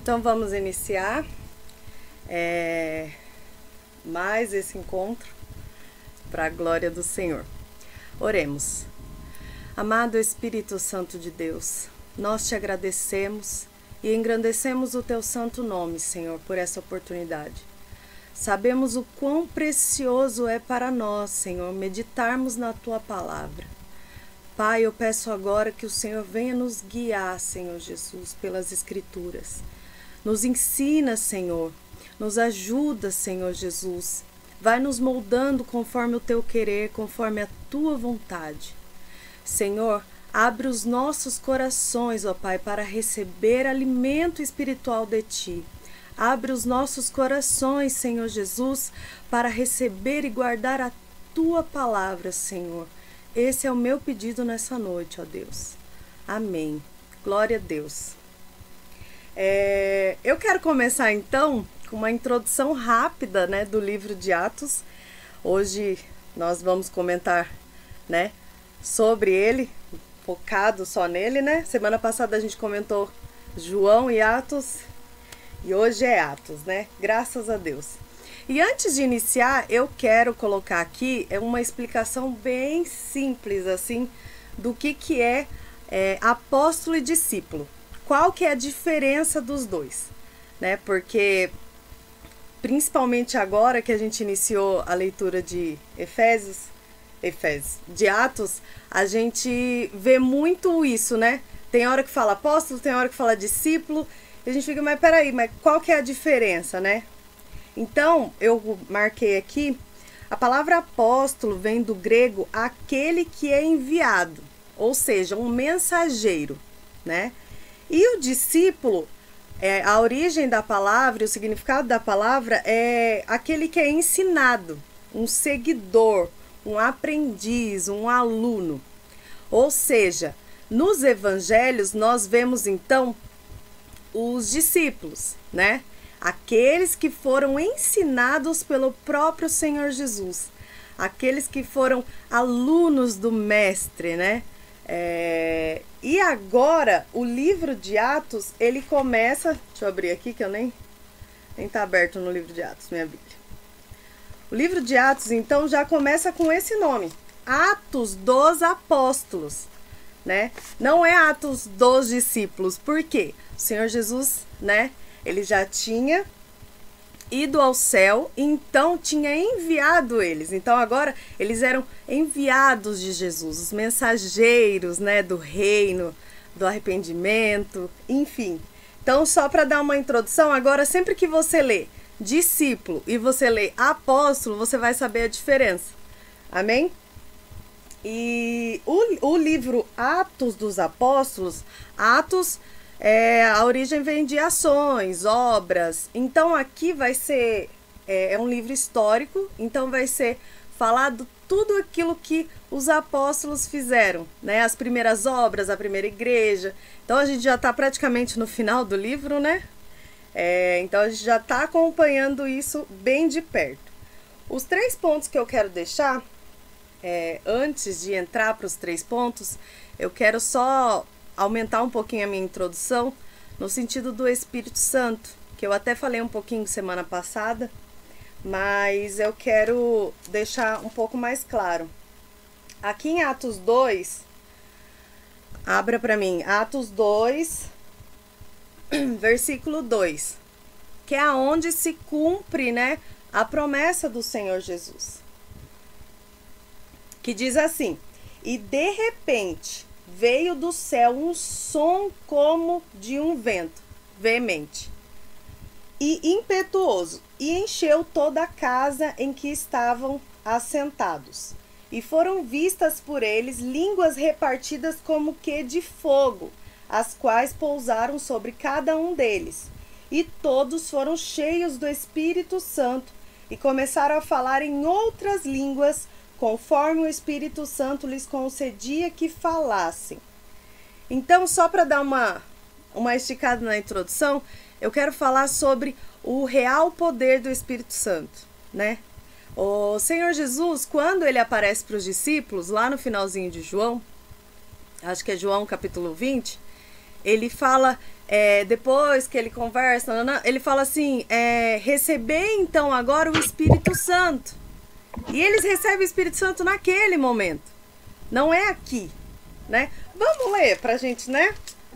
Então vamos iniciar mais esse encontro para a glória do Senhor. Oremos. Amado Espírito Santo de Deus, nós te agradecemos e engrandecemos o teu santo nome, Senhor, por essa oportunidade. Sabemos o quão precioso é para nós, Senhor, meditarmos na tua palavra. Pai, eu peço agora que o Senhor venha nos guiar, Senhor Jesus, pelas Escrituras. Nos ensina, Senhor, nos ajuda, Senhor Jesus. Vai nos moldando conforme o teu querer, conforme a tua vontade. Senhor, abre os nossos corações, ó Pai, para receber alimento espiritual de ti. Abre os nossos corações, Senhor Jesus, para receber e guardar a tua palavra, Senhor. Esse é o meu pedido nessa noite, ó Deus. Amém. Glória a Deus. Eu quero começar então com uma introdução rápida, né, do livro de Atos. Hoje nós vamos comentar, né, sobre ele, focado só nele, né? Semana passada a gente comentou João e Atos e hoje é Atos, né? Graças a Deus. E antes de iniciar, eu quero colocar aqui uma explicação bem simples, assim, do que é apóstolo e discípulo. Qual que é a diferença dos dois, né? Porque, principalmente agora que a gente iniciou a leitura de de Atos, a gente vê muito isso, né? Tem hora que fala apóstolo, tem hora que fala discípulo, e a gente fica, mas peraí, mas qual que é a diferença, né? Então, eu marquei aqui, a palavra apóstolo vem do grego aquele que é enviado, ou seja, um mensageiro, né? E o discípulo, a origem da palavra, o significado da palavra é aquele que é ensinado, um seguidor, um aprendiz, um aluno. Ou seja, nos evangelhos nós vemos então os discípulos, né? Aqueles que foram ensinados pelo próprio Senhor Jesus, aqueles que foram alunos do mestre, né? E agora, o livro de Atos, ele começa... Deixa eu abrir aqui, que eu nem tá aberto no livro de Atos, minha Bíblia. O livro de Atos, então, já começa com esse nome. Atos dos Apóstolos, né? Não é Atos dos Discípulos. Por quê? O Senhor Jesus, né? Ele já tinha ido ao céu, então tinha enviado eles. Então agora eles eram enviados de Jesus, os mensageiros, né, do reino, do arrependimento, enfim. Então, só para dar uma introdução, agora sempre que você lê discípulo e você lê apóstolo, você vai saber a diferença. Amém? E o livro Atos dos Apóstolos, Atos, a origem vem de ações, obras. Então aqui vai ser, é um livro histórico, então vai ser falado tudo aquilo que os apóstolos fizeram, né? As primeiras obras, a primeira igreja. Então a gente já está praticamente no final do livro, né? Então a gente já está acompanhando isso bem de perto. Os 3 pontos que eu quero deixar, antes de entrar para os 3 pontos, eu quero só aumentar um pouquinho a minha introdução no sentido do Espírito Santo, que eu até falei um pouquinho semana passada, mas eu quero deixar um pouco mais claro. Aqui em Atos 2, abra para mim, Atos 2, versículo 2, que é aonde se cumpre, né, a promessa do Senhor Jesus, que diz assim: e de repente veio do céu um som como de um vento veemente e impetuoso, e encheu toda a casa em que estavam assentados. E foram vistas por eles línguas repartidas como que de fogo, as quais pousaram sobre cada um deles. E todos foram cheios do Espírito Santo e começaram a falar em outras línguas, conforme o Espírito Santo lhes concedia que falassem. Então, só para dar uma esticada na introdução, eu quero falar sobre o real poder do Espírito Santo, né? O Senhor Jesus, quando ele aparece para os discípulos, lá no finalzinho de João, acho que é João capítulo 20, ele fala, depois que ele conversa, ele fala assim, receber então agora o Espírito Santo. E eles recebem o Espírito Santo naquele momento, não é aqui, né? Vamos ler pra gente, né?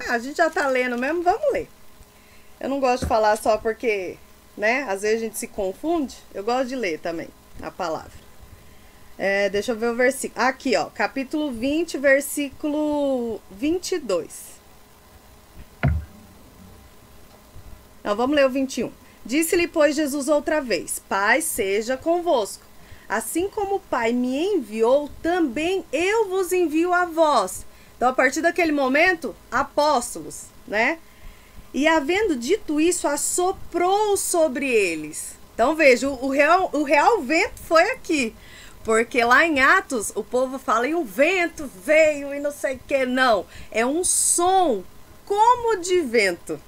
A gente já tá lendo mesmo, vamos ler. Eu não gosto de falar só porque, né, às vezes a gente se confunde. Eu gosto de ler também a palavra. Deixa eu ver o versículo. Aqui, ó, capítulo 20, versículo 22. Não, vamos ler o 21. Disse-lhe, pois, Jesus outra vez: Pai seja convosco. Assim como o Pai me enviou, também eu vos envio a vós. Então, a partir daquele momento, apóstolos, né? E havendo dito isso, assoprou sobre eles. Então, veja, o real vento foi aqui. Porque lá em Atos, o povo fala, e o vento veio e não sei o que. Não, é um som como de vento.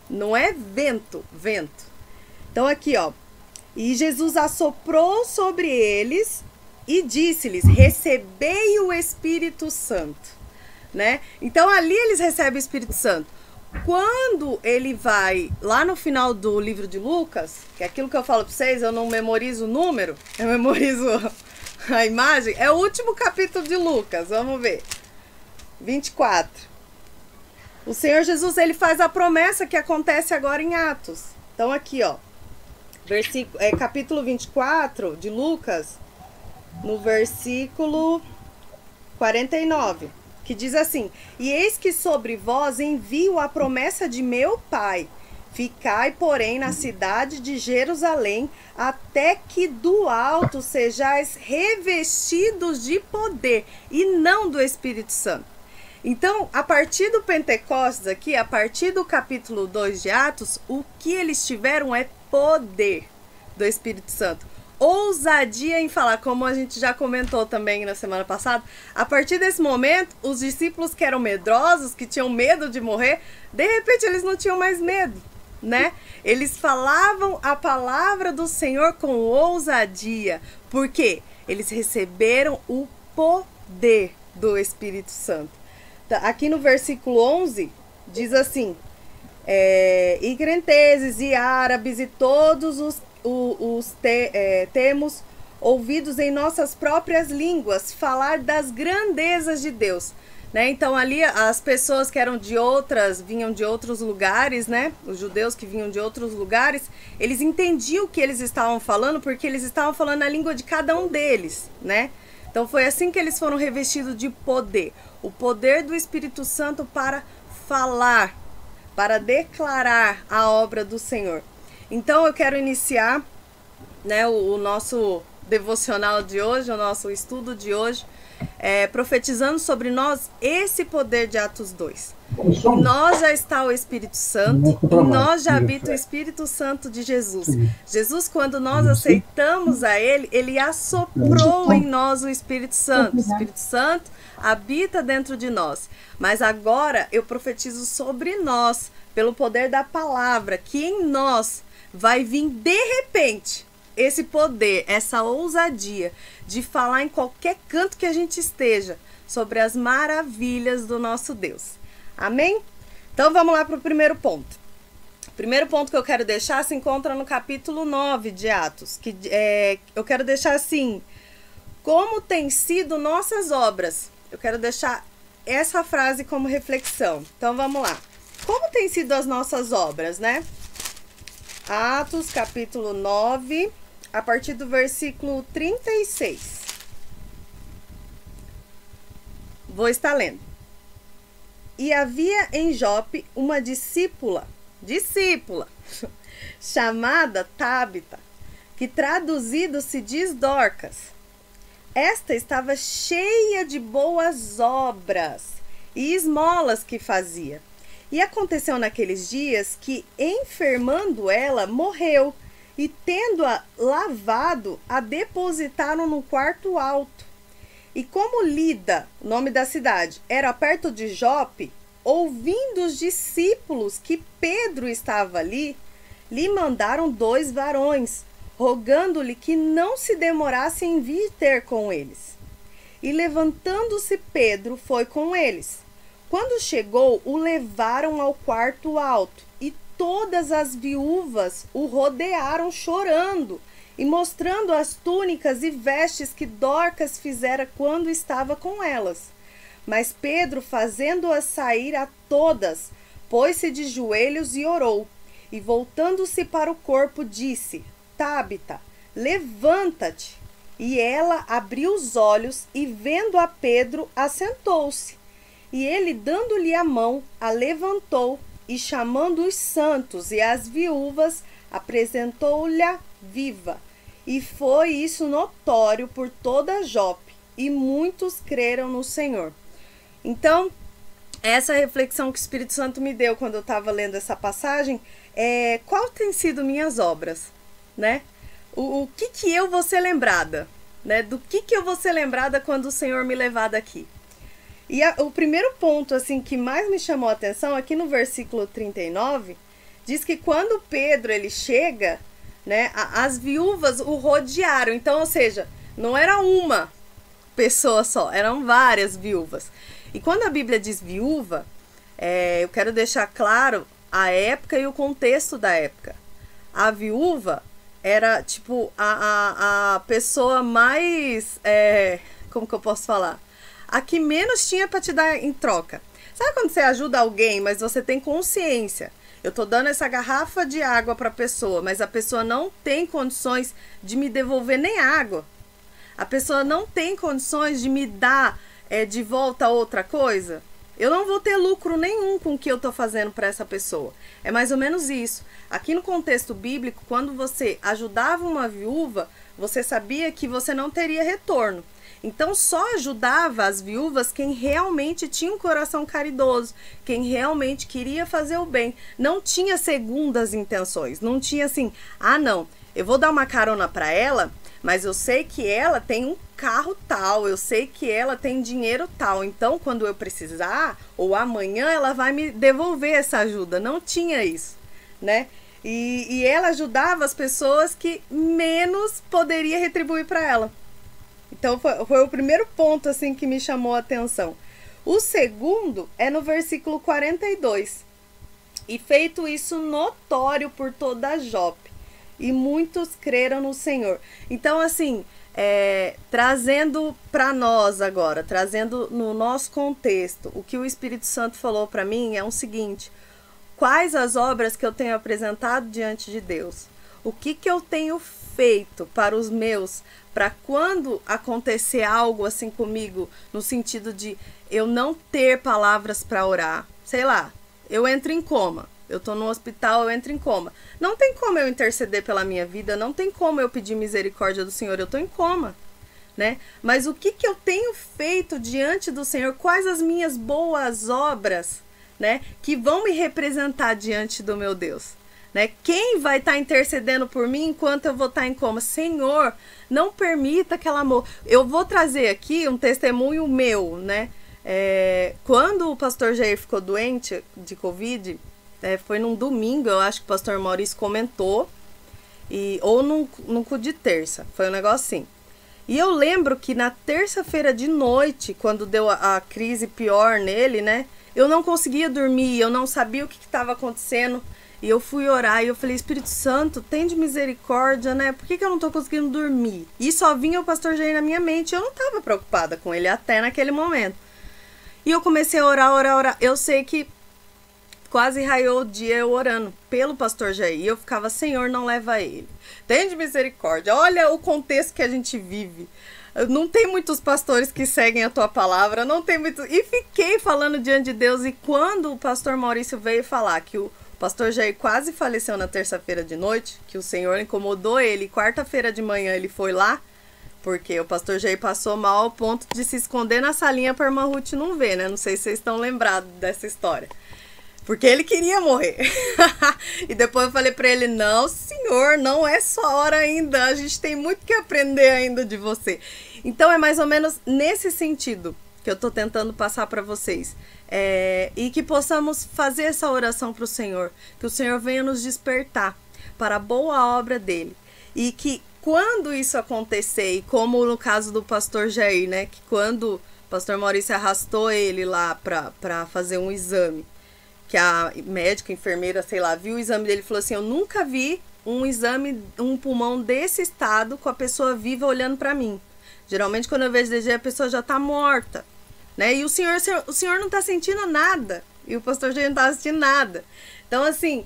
Não é vento, vento. Então, aqui, ó. E Jesus assoprou sobre eles e disse-lhes, recebei o Espírito Santo. Né? Então, ali eles recebem o Espírito Santo. Quando ele vai lá no final do livro de Lucas, que é aquilo que eu falo para vocês, eu não memorizo o número, eu memorizo a imagem, é o último capítulo de Lucas, vamos ver. 24. O Senhor Jesus, ele faz a promessa que acontece agora em Atos. Então aqui, ó, capítulo 24 de Lucas, no versículo 49. Que diz assim, e eis que sobre vós envio a promessa de meu Pai. Ficai, porém, na cidade de Jerusalém, até que do alto sejais revestidos de poder, e não do Espírito Santo. Então, a partir do Pentecostes aqui, a partir do capítulo 2 de Atos, o que eles tiveram é poder do Espírito Santo. Ousadia em falar, como a gente já comentou também na semana passada. A partir desse momento, os discípulos que eram medrosos, que tinham medo de morrer, de repente eles não tinham mais medo, né? Eles falavam a palavra do Senhor com ousadia, porque eles receberam o poder do Espírito Santo. Aqui no versículo 11, diz assim, e cretenses, e árabes, e todos temos ouvidos em nossas próprias línguas falar das grandezas de Deus, né? Então ali as pessoas que eram vinham de outros lugares, né? Os judeus que vinham de outros lugares, eles entendiam o que eles estavam falando, porque eles estavam falando a língua de cada um deles, né? Então foi assim que eles foram revestidos de poder, o poder do Espírito Santo para falar, para declarar a obra do Senhor. Então eu quero iniciar, né, o nosso devocional de hoje, o nosso estudo de hoje, profetizando sobre nós esse poder de Atos 2. Em nós já está o Espírito Santo, em nós já habita o Espírito Santo de Jesus. Jesus, quando nós aceitamos a Ele, Ele assoprou em nós o Espírito Santo. O Espírito Santo habita dentro de nós. Mas agora eu profetizo sobre nós, pelo poder da palavra, que em nós vai vir de repente esse poder, essa ousadia de falar em qualquer canto que a gente esteja sobre as maravilhas do nosso Deus. Amém? Então vamos lá para o primeiro ponto. O primeiro ponto que eu quero deixar se encontra no capítulo 9 de Atos, que eu quero deixar assim, como tem sido nossas obras. Eu quero deixar essa frase como reflexão. Então vamos lá. Como tem sido as nossas obras, né? Atos, capítulo 9, a partir do versículo 36. Vou estar lendo. E havia em Jope uma discípula, chamada Tábita, que traduzido se diz Dorcas. Esta estava cheia de boas obras e esmolas que fazia. E aconteceu naqueles dias que, enfermando ela, morreu, e tendo-a lavado, a depositaram no quarto alto. E como Lida, o nome da cidade, era perto de Jope, ouvindo os discípulos que Pedro estava ali, lhe mandaram 2 varões, rogando-lhe que não se demorasse em vir ter com eles. E levantando-se Pedro, foi com eles. Quando chegou, o levaram ao quarto alto, e todas as viúvas o rodearam chorando e mostrando as túnicas e vestes que Dorcas fizera quando estava com elas. Mas Pedro, fazendo-as sair a todas, pôs-se de joelhos e orou. E voltando-se para o corpo, disse: Tábita, levanta-te. E ela abriu os olhos e, vendo a Pedro, assentou-se. E ele, dando-lhe a mão, a levantou e, chamando os santos e as viúvas, apresentou-lhe viva. E foi isso notório por toda Jope, e muitos creram no Senhor. Então, essa reflexão que o Espírito Santo me deu quando eu estava lendo essa passagem é: qual tem sido minhas obras, né? O que eu vou ser lembrada, né? Do que eu vou ser lembrada quando o Senhor me levar daqui? E o primeiro ponto assim que mais me chamou a atenção, aqui no versículo 39, diz que quando Pedro ele chega, né, as viúvas o rodearam. Então, ou seja, não era uma pessoa só, eram várias viúvas. E quando a Bíblia diz viúva, eu quero deixar claro a época e o contexto da época. A viúva era tipo a pessoa mais, como que eu posso falar? A que menos tinha para te dar em troca. Sabe quando você ajuda alguém, mas você tem consciência? Eu tô dando essa garrafa de água para a pessoa, mas a pessoa não tem condições de me devolver nem água. A pessoa não tem condições de me dar de volta outra coisa. Eu não vou ter lucro nenhum com o que eu tô fazendo para essa pessoa. É mais ou menos isso. Aqui no contexto bíblico, quando você ajudava uma viúva, você sabia que você não teria retorno. Então só ajudava as viúvas quem realmente tinha um coração caridoso, quem realmente queria fazer o bem. Não tinha segundas intenções, não tinha assim: ah não, eu vou dar uma carona para ela, mas eu sei que ela tem um carro tal, eu sei que ela tem dinheiro tal, então quando eu precisar, ou amanhã ela vai me devolver essa ajuda. Não tinha isso, né? E ela ajudava as pessoas que menos poderia retribuir para ela. Então foi o primeiro ponto assim que me chamou a atenção. O segundo é no versículo 42. E feito isso notório por toda a Jope, e muitos creram no Senhor. Então assim, trazendo para nós agora, trazendo no nosso contexto, o que o Espírito Santo falou para mim é o seguinte: quais as obras que eu tenho apresentado diante de Deus? O que eu tenho feito para os meus, para quando acontecer algo assim comigo, no sentido de eu não ter palavras para orar, sei lá, eu entro em coma, eu tô no hospital, eu entro em coma, não tem como eu interceder pela minha vida, não tem como eu pedir misericórdia do Senhor, eu tô em coma, né? Mas o que eu tenho feito diante do Senhor, quais as minhas boas obras, né, que vão me representar diante do meu Deus? Né? Quem vai estar intercedendo por mim enquanto eu vou estar em coma? Senhor, não permita que ela morra. Eu vou trazer aqui um testemunho meu, né? Quando o pastor Jair ficou doente de Covid, foi num domingo, eu acho que o pastor Maurício comentou, ou num cu de terça, foi um negócio assim. E eu lembro que na terça-feira de noite, quando deu a crise pior nele, né? Eu não conseguia dormir, eu não sabia o que estava acontecendo. E eu fui orar e eu falei: Espírito Santo, tem de misericórdia, né? Por que eu não tô conseguindo dormir? E só vinha o pastor Jair na minha mente. Eu não tava preocupada com ele até naquele momento. E eu comecei a orar. Eu sei que quase raiou o dia eu orando pelo pastor Jair. E eu ficava: Senhor, não leva ele. Tem de misericórdia. Olha o contexto que a gente vive. Não tem muitos pastores que seguem a tua palavra. Não tem muitos. E fiquei falando diante de Deus. E quando o pastor Maurício veio falar que o pastor Jair quase faleceu na terça-feira de noite, que o Senhor incomodou ele, quarta-feira de manhã ele foi lá, porque o pastor Jair passou mal ao ponto de se esconder na salinha para a irmã Ruth não ver, né? Não sei se vocês estão lembrados dessa história. Porque ele queria morrer. E depois eu falei para ele: não, senhor, não é sua hora ainda, a gente tem muito que aprender ainda de você. Então é mais ou menos nesse sentido que eu tô tentando passar para vocês. E que possamos fazer essa oração para o Senhor, que o Senhor venha nos despertar para a boa obra dele, e que quando isso acontecer, e como no caso do pastor Jair, né, que quando o pastor Maurício arrastou ele lá pra fazer um exame. Que a médica, enfermeira, sei lá, viu o exame dele e falou assim: eu nunca vi um exame, um pulmão desse estado com a pessoa viva olhando pra mim. Geralmente quando eu vejo DG a pessoa já tá morta, né? E o senhor não tá sentindo nada. E o pastor já não tá sentindo nada. Então assim,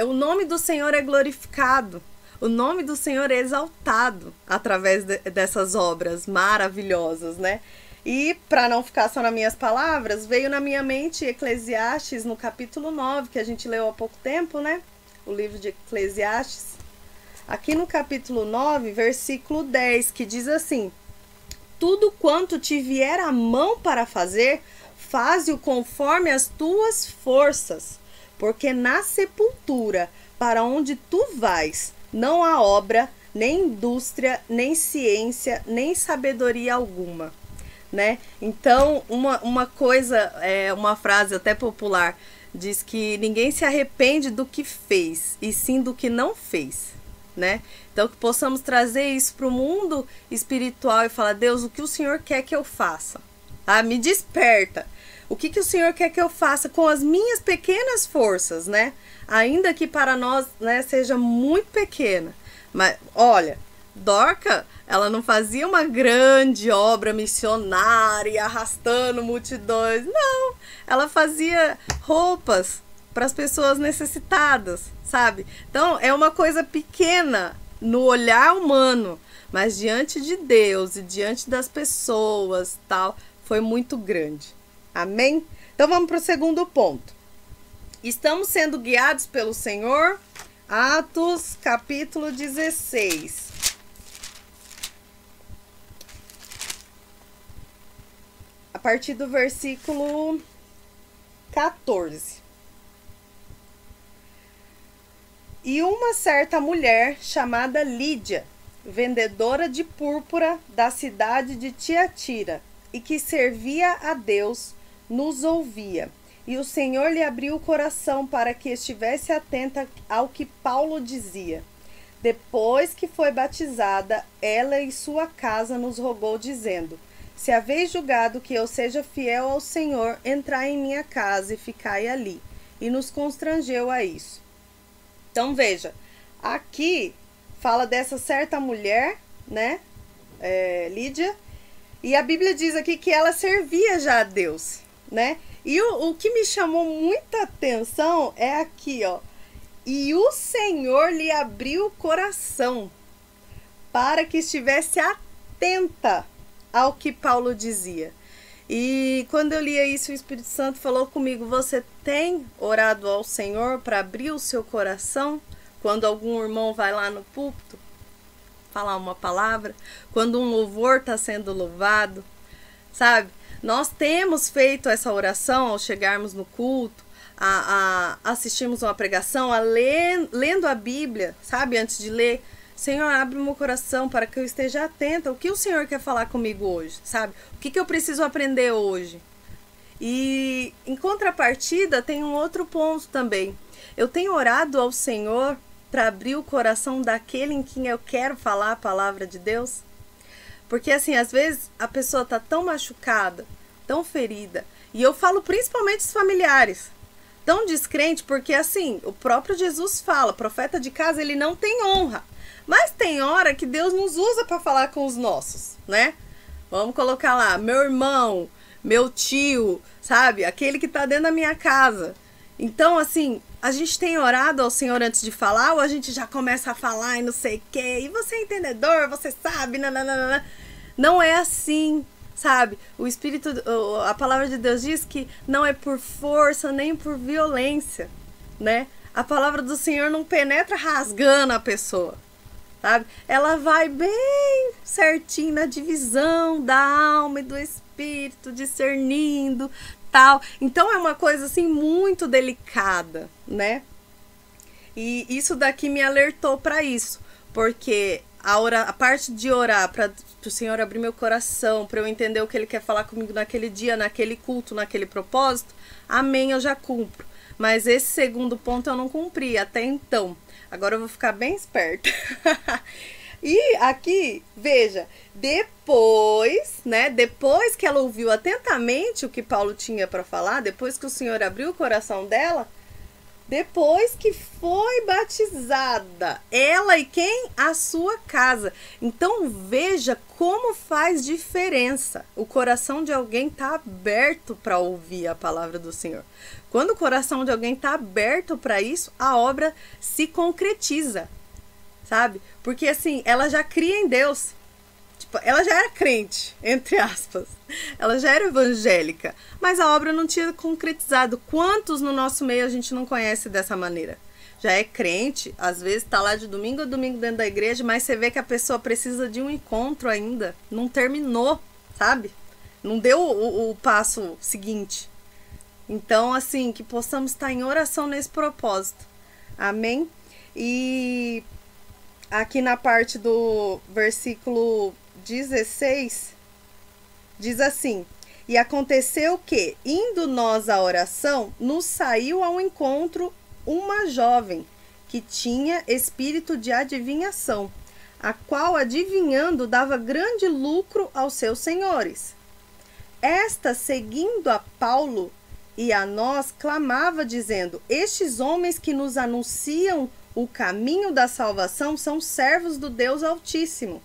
o nome do Senhor é glorificado. O nome do Senhor é exaltado através dessas obras maravilhosas, né? E, para não ficar só nas minhas palavras, veio na minha mente Eclesiastes, no capítulo 9, que a gente leu há pouco tempo, né? O livro de Eclesiastes. Aqui no capítulo 9, versículo 10, que diz assim: tudo quanto te vier a mão para fazer, faze-o conforme as tuas forças, porque na sepultura, para onde tu vais, não há obra, nem indústria, nem ciência, nem sabedoria alguma, né? Então, uma coisa, uma frase até popular, diz que ninguém se arrepende do que fez, e sim do que não fez, né? Então, que possamos trazer isso para o mundo espiritual e falar: Deus, o que o Senhor quer que eu faça? Ah, me desperta. O que o Senhor quer que eu faça com as minhas pequenas forças, né? Ainda que para nós, né, seja muito pequena. Mas, olha, Dorca, ela não fazia uma grande obra missionária, arrastando multidões. Não, ela fazia roupas para as pessoas necessitadas, sabe? Então, é uma coisa pequena no olhar humano, mas diante de Deus e diante das pessoas, tal, foi muito grande. Amém? Então vamos para o segundo ponto. Estamos sendo guiados pelo Senhor. Atos, capítulo 16. A partir do versículo 14. E uma certa mulher chamada Lídia, vendedora de púrpura da cidade de Tiatira, e que servia a Deus, nos ouvia. E o Senhor lhe abriu o coração para que estivesse atenta ao que Paulo dizia. Depois que foi batizada, ela e sua casa nos rogou, dizendo: se haveis julgado que eu seja fiel ao Senhor, entrai em minha casa e ficai ali. E nos constrangeu a isso. Então veja, aqui fala dessa certa mulher, né, Lídia, e a Bíblia diz aqui que ela servia já a Deus, né? E o que me chamou muita atenção é aqui, ó. E o Senhor lhe abriu o coração para que estivesse atenta ao que Paulo dizia. E quando eu lia isso, o Espírito Santo falou comigo: você tem orado ao Senhor para abrir o seu coração quando algum irmão vai lá no púlpito falar uma palavra, quando um louvor está sendo louvado, sabe? Nós temos feito essa oração ao chegarmos no culto, a assistirmos uma pregação, lendo a Bíblia, sabe? Antes de ler: Senhor, abre o meu coração para que eu esteja atenta. O que o Senhor quer falar comigo hoje, sabe? O que eu preciso aprender hoje? E em contrapartida, tem um outro ponto também. Eu tenho orado ao Senhor para abrir o coração daquele em quem eu quero falar a palavra de Deus. Porque assim, às vezes a pessoa tá tão machucada, tão ferida. E eu falo principalmente os familiares. Tão descrente, porque assim, o próprio Jesus fala: profeta de casa, ele não tem honra. Mas tem hora que Deus nos usa para falar com os nossos, né? Vamos colocar lá: meu irmão, meu tio, sabe? Aquele que tá dentro da minha casa. Então, assim, a gente tem orado ao Senhor antes de falar, ou a gente já começa a falar e não sei o quê? E você é entendedor, você sabe, nananana. Não é assim, sabe? O Espírito, a palavra de Deus diz que não é por força nem por violência, né? A palavra do Senhor não penetra rasgando a pessoa, sabe? Ela vai bem certinho na divisão da alma e do espírito, discernindo, tal. Então é uma coisa assim muito delicada, né? E isso daqui me alertou para isso, porque a parte de orar para o Senhor abrir meu coração, para eu entender o que Ele quer falar comigo naquele dia, naquele culto, naquele propósito, amém, eu já cumpro. Mas esse segundo ponto eu não cumpri até então. Agora eu vou ficar bem esperta. E aqui, veja, depois, né? Depois que ela ouviu atentamente o que Paulo tinha para falar, depois que o Senhor abriu o coração dela, depois que foi batizada, ela e quem? A sua casa. Então veja como faz diferença. O coração de alguém está aberto para ouvir a palavra do Senhor. Quando o coração de alguém está aberto para isso, a obra se concretiza, sabe? Porque assim, ela já cria em Deus. Tipo, ela já era crente, entre aspas. Ela já era evangélica, mas a obra não tinha concretizado. Quantos no nosso meio a gente não conhece dessa maneira? Já é crente, às vezes tá lá de domingo a domingo dentro da igreja, mas você vê que a pessoa precisa de um encontro ainda. Não terminou, sabe? Não deu o passo seguinte. Então, assim, que possamos estar em oração nesse propósito. Amém? E aqui na parte do versículo 16, diz assim: e aconteceu que, indo nós à oração, nos saiu ao encontro uma jovem que tinha espírito de adivinhação, a qual, adivinhando, dava grande lucro aos seus senhores. Esta, seguindo a Paulo e a nós, clamava, dizendo: estes homens que nos anunciam o caminho da salvação são servos do Deus Altíssimo.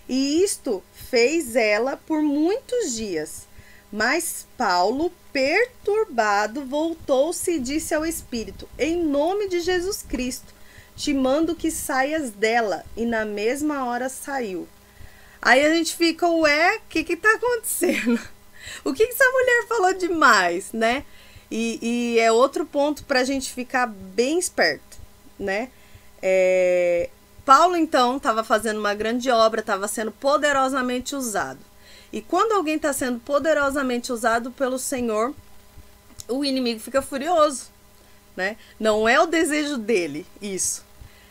E isto fez ela por muitos dias. Mas Paulo, perturbado, voltou-se e disse ao Espírito: em nome de Jesus Cristo, te mando que saias dela. E na mesma hora saiu. Aí a gente fica, ué, o que está acontecendo? O que essa mulher falou demais, né? E é outro ponto para a gente ficar bem esperto, né? Paulo, então, estava fazendo uma grande obra, estava sendo poderosamente usado. E quando alguém está sendo poderosamente usado pelo Senhor, o inimigo fica furioso, né? Não é o desejo dele, isso.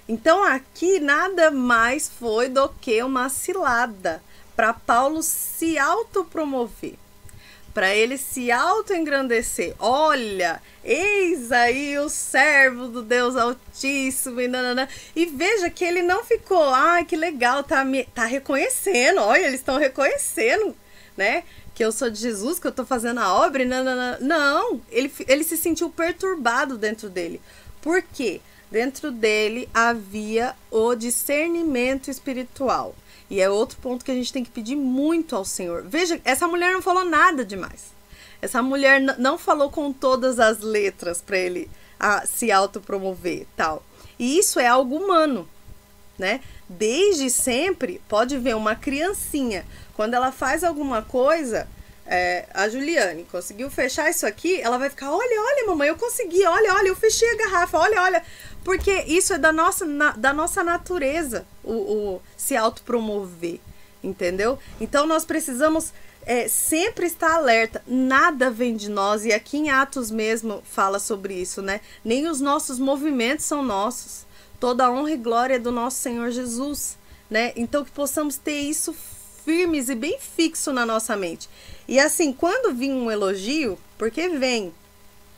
Então, aqui nada mais foi do que uma cilada para Paulo se autopromover, para ele se auto-engrandecer. Olha, eis aí o servo do Deus Altíssimo. E veja que ele não ficou, que legal, tá reconhecendo. Olha, eles estão reconhecendo, né? Que eu sou de Jesus, que eu tô fazendo a obra. Não, ele se sentiu perturbado dentro dele. Por quê? Dentro dele havia o discernimento espiritual. E é outro ponto que a gente tem que pedir muito ao Senhor. Veja, essa mulher não falou nada demais. Essa mulher não falou com todas as letras para ele se autopromover, tal. E isso é algo humano, né? Desde sempre, pode ver uma criancinha, quando ela faz alguma coisa, a Juliane conseguiu fechar isso aqui, ela vai ficar, olha, mamãe, eu consegui, olha, eu fechei a garrafa, olha. Porque isso é da nossa natureza, o se autopromover, entendeu? Então nós precisamos sempre estar alerta. Nada vem de nós, e aqui em Atos mesmo fala sobre isso, né? Nem os nossos movimentos são nossos. Toda a honra e glória é do nosso Senhor Jesus, né? Então que possamos ter isso firmes e bem fixo na nossa mente. E assim, quando vir um elogio, porque vem,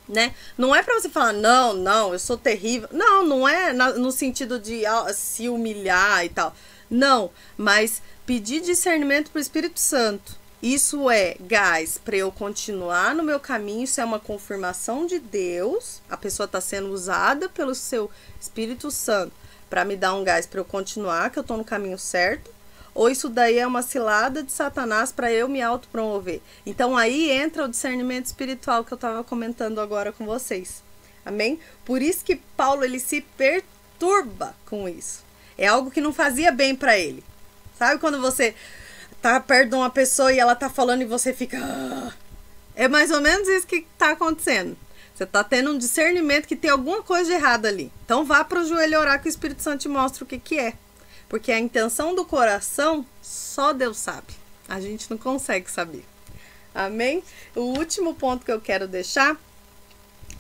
né? Não é para você falar, não, eu sou terrível. Não é no sentido de se humilhar e tal. Não, mas pedir discernimento para o Espírito Santo. Isso é gás para eu continuar no meu caminho. Isso é uma confirmação de Deus. A pessoa está sendo usada pelo seu Espírito Santo para me dar um gás para eu continuar, que eu estou no caminho certo. Ou isso daí é uma cilada de Satanás para eu me autopromover. Então aí entra o discernimento espiritual que eu estava comentando agora com vocês. Amém? Por isso que Paulo, ele se perturba com isso. É algo que não fazia bem para ele. Sabe quando você tá perto de uma pessoa e ela tá falando e você fica... É mais ou menos isso que tá acontecendo. Você tá tendo um discernimento que tem alguma coisa de errado ali. Então vá pro joelho orar que o Espírito Santo te mostra o que é. Porque a intenção do coração, só Deus sabe. A gente não consegue saber. Amém? O último ponto que eu quero deixar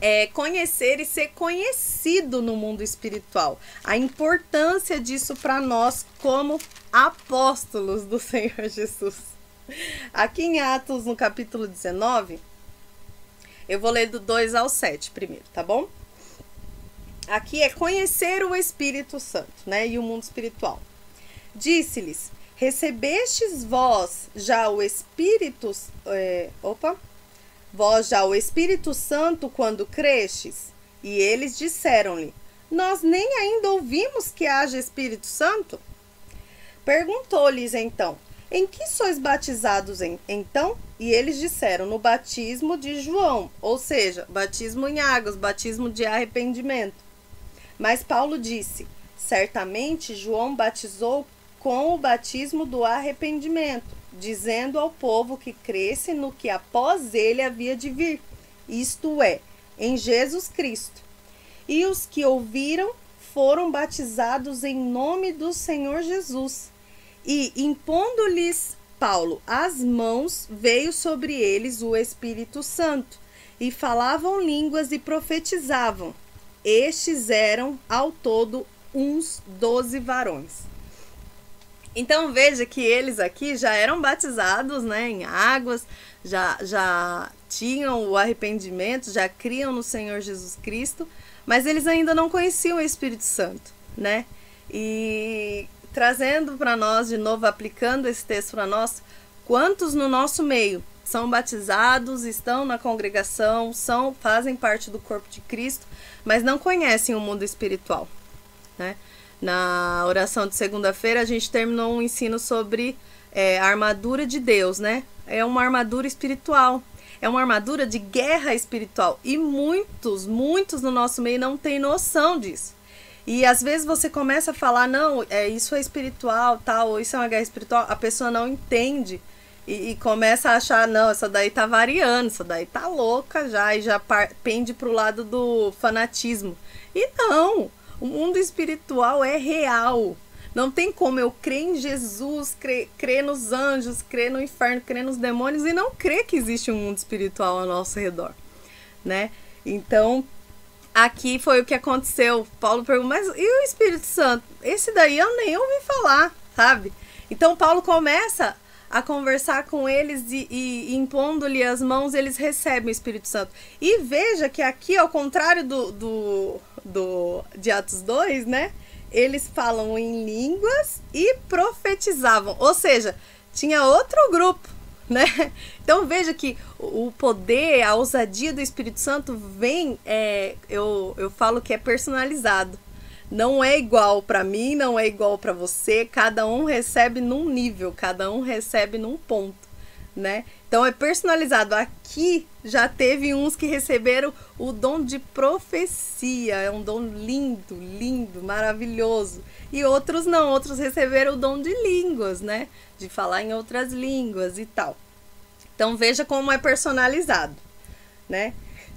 é conhecer e ser conhecido no mundo espiritual. A importância disso para nós como apóstolos do Senhor Jesus. Aqui em Atos, no capítulo 19, eu vou ler do 2 ao 7 primeiro, tá bom? Aqui é conhecer o Espírito Santo, né? E o mundo espiritual. Disse-lhes: recebestes vós já o Espírito, vós já o Espírito Santo quando crestes? E eles disseram-lhe: nós nem ainda ouvimos que haja Espírito Santo. Perguntou-lhes então: em que sois batizados então? E eles disseram: no batismo de João, ou seja, batismo em águas, batismo de arrependimento. Mas Paulo disse: certamente João batizou com o batismo do arrependimento, dizendo ao povo que cresce no que após ele havia de vir, isto é, em Jesus Cristo. E os que ouviram foram batizados em nome do Senhor Jesus. E, impondo-lhes Paulo as mãos, veio sobre eles o Espírito Santo, e falavam línguas e profetizavam. Estes eram, ao todo, uns 12 varões. Então veja que eles aqui já eram batizados, né, em águas, já tinham o arrependimento, já criam no Senhor Jesus Cristo, mas eles ainda não conheciam o Espírito Santo, né? E trazendo para nós, de novo, aplicando esse texto para nós, quantos no nosso meio são batizados, estão na congregação, fazem parte do corpo de Cristo, mas não conhecem o mundo espiritual, né? Na oração de segunda-feira a gente terminou um ensino sobre a armadura de Deus, né? É uma armadura espiritual, é uma armadura de guerra espiritual, e muitos no nosso meio não têm noção disso. E às vezes você começa a falar: não, isso é espiritual, tal, ou isso é uma guerra espiritual, a pessoa não entende e começa a achar: não, essa daí tá variando, essa daí tá louca já, e já pende pro lado do fanatismo. E não, o mundo espiritual é real. Não tem como eu crer em Jesus, crer nos anjos, crer no inferno, crer nos demônios e não crer que existe um mundo espiritual ao nosso redor, né? Então, aqui foi o que aconteceu. Paulo perguntou: mas e o Espírito Santo? Esse daí eu nem ouvi falar, sabe? Então Paulo começa a conversar com eles e impondo-lhe as mãos, eles recebem o Espírito Santo. E veja que aqui, ao contrário de Atos 2, né? Eles falam em línguas e profetizavam. Ou seja, tinha outro grupo, né? Então veja que o poder, a ousadia do Espírito Santo vem, eu falo que é personalizado. Não é igual para mim, não é igual para você. Cada um recebe num nível, cada um recebe num ponto, né? Então é personalizado. Aqui já teve uns que receberam o dom de profecia, é um dom lindo, lindo, maravilhoso. E outros não, outros receberam o dom de línguas, né? De falar em outras línguas e tal. Então veja como é personalizado, né?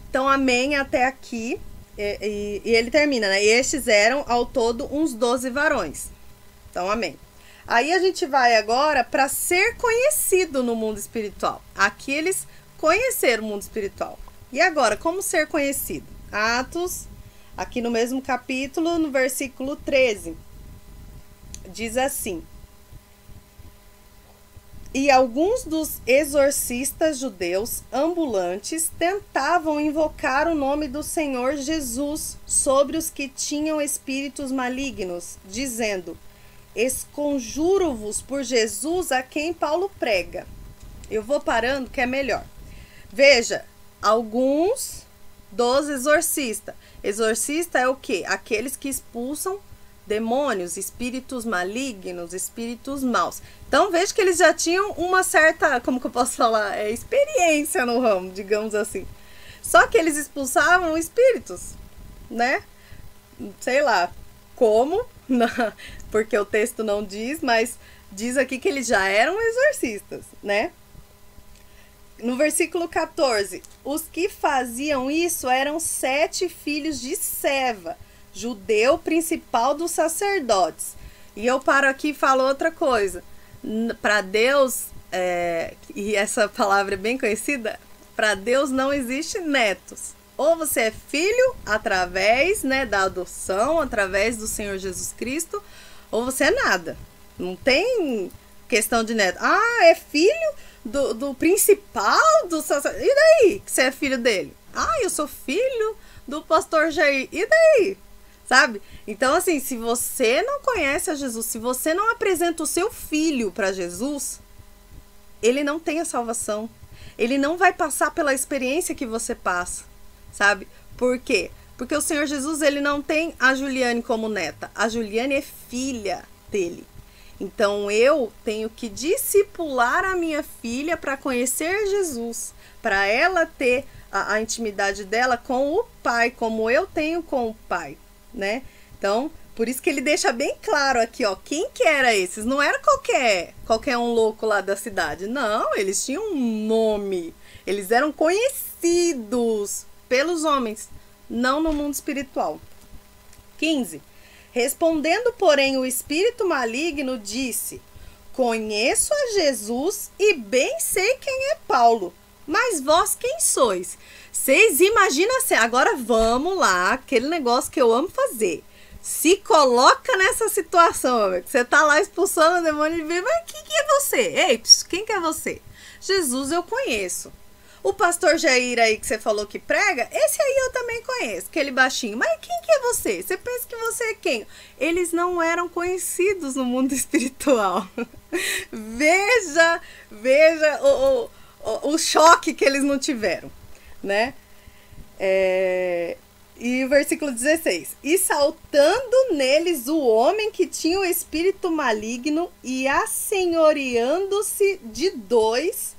Então amém até aqui. E ele termina, né? E estes eram ao todo uns 12 varões. Então amém. Aí a gente vai agora para ser conhecido no mundo espiritual. Aqui eles conheceram o mundo espiritual. E agora, como ser conhecido? Atos, aqui no mesmo capítulo, no versículo 13. Diz assim: e alguns dos exorcistas judeus ambulantes tentavam invocar o nome do Senhor Jesus sobre os que tinham espíritos malignos, dizendo: esconjuro-vos por Jesus a quem Paulo prega. Eu vou parando que é melhor. Veja, alguns dos exorcistas. Exorcista é o quê? Aqueles que expulsam demônios, espíritos malignos, espíritos maus. Então veja que eles já tinham uma certa, como que eu posso falar, experiência no ramo, digamos assim. Só que eles expulsavam espíritos, né? Sei lá como, porque o texto não diz, mas diz aqui que eles já eram exorcistas, né? No versículo 14, os que faziam isso eram 7 filhos de Seva, judeu principal dos sacerdotes. E eu paro aqui e falo outra coisa. Para Deus, e essa palavra é bem conhecida, para Deus não existe netos. Ou você é filho através, né, da adoção, através do Senhor Jesus Cristo, ou você é nada. Não tem questão de neto. Ah, é filho do principal do sacerdote. E daí que você é filho dele? Ah, eu sou filho do pastor Jair. E daí? sabe? Então, assim, se você não conhece a Jesus, se você não apresenta o seu filho para Jesus, ele não tem a salvação. Ele não vai passar pela experiência que você passa, sabe? Por quê? Porque o Senhor Jesus, ele não tem a Juliane como neta. A Juliane é filha dele. Então, eu tenho que discipular a minha filha para conhecer Jesus, para ela ter a intimidade dela com o pai, como eu tenho com o pai, né? Então, por isso que ele deixa bem claro aqui, ó, quem que era esses? Não era qualquer um louco lá da cidade. Não, eles tinham um nome. Eles eram conhecidos pelos homens, não no mundo espiritual. 15. Respondendo, porém, o espírito maligno disse: conheço a Jesus e bem sei quem é Paulo, mas vós quem sois? Vocês imaginam assim, agora vamos lá, aquele negócio que eu amo fazer. Se coloca nessa situação, que você tá lá expulsando o demônio e vê, mas quem que é você? Ei, quem que é você? Jesus eu conheço. O pastor Jair aí que você falou que prega, esse aí eu também conheço, aquele baixinho. Mas quem que é você? Você pensa que você é quem? Eles não eram conhecidos no mundo espiritual. Veja o choque que eles não tiveram, né? E o versículo 16. E saltando neles o homem que tinha o espírito maligno e assenhoreando-se de dois,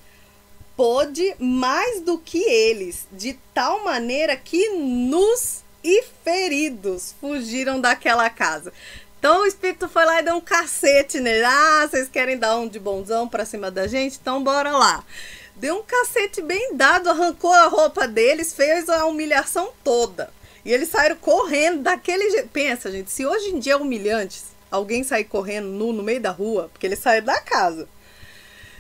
pôde mais do que eles, de tal maneira que nus e feridos fugiram daquela casa. Então o espírito foi lá e deu um cacete nele. Ah, vocês querem dar um de bonzão pra cima da gente? Então bora lá. Deu um cacete bem dado, arrancou a roupa deles, fez a humilhação toda. E eles saíram correndo daquele jeito. Pensa, gente, se hoje em dia é humilhante alguém sair correndo nu no meio da rua, porque eles saíram da casa.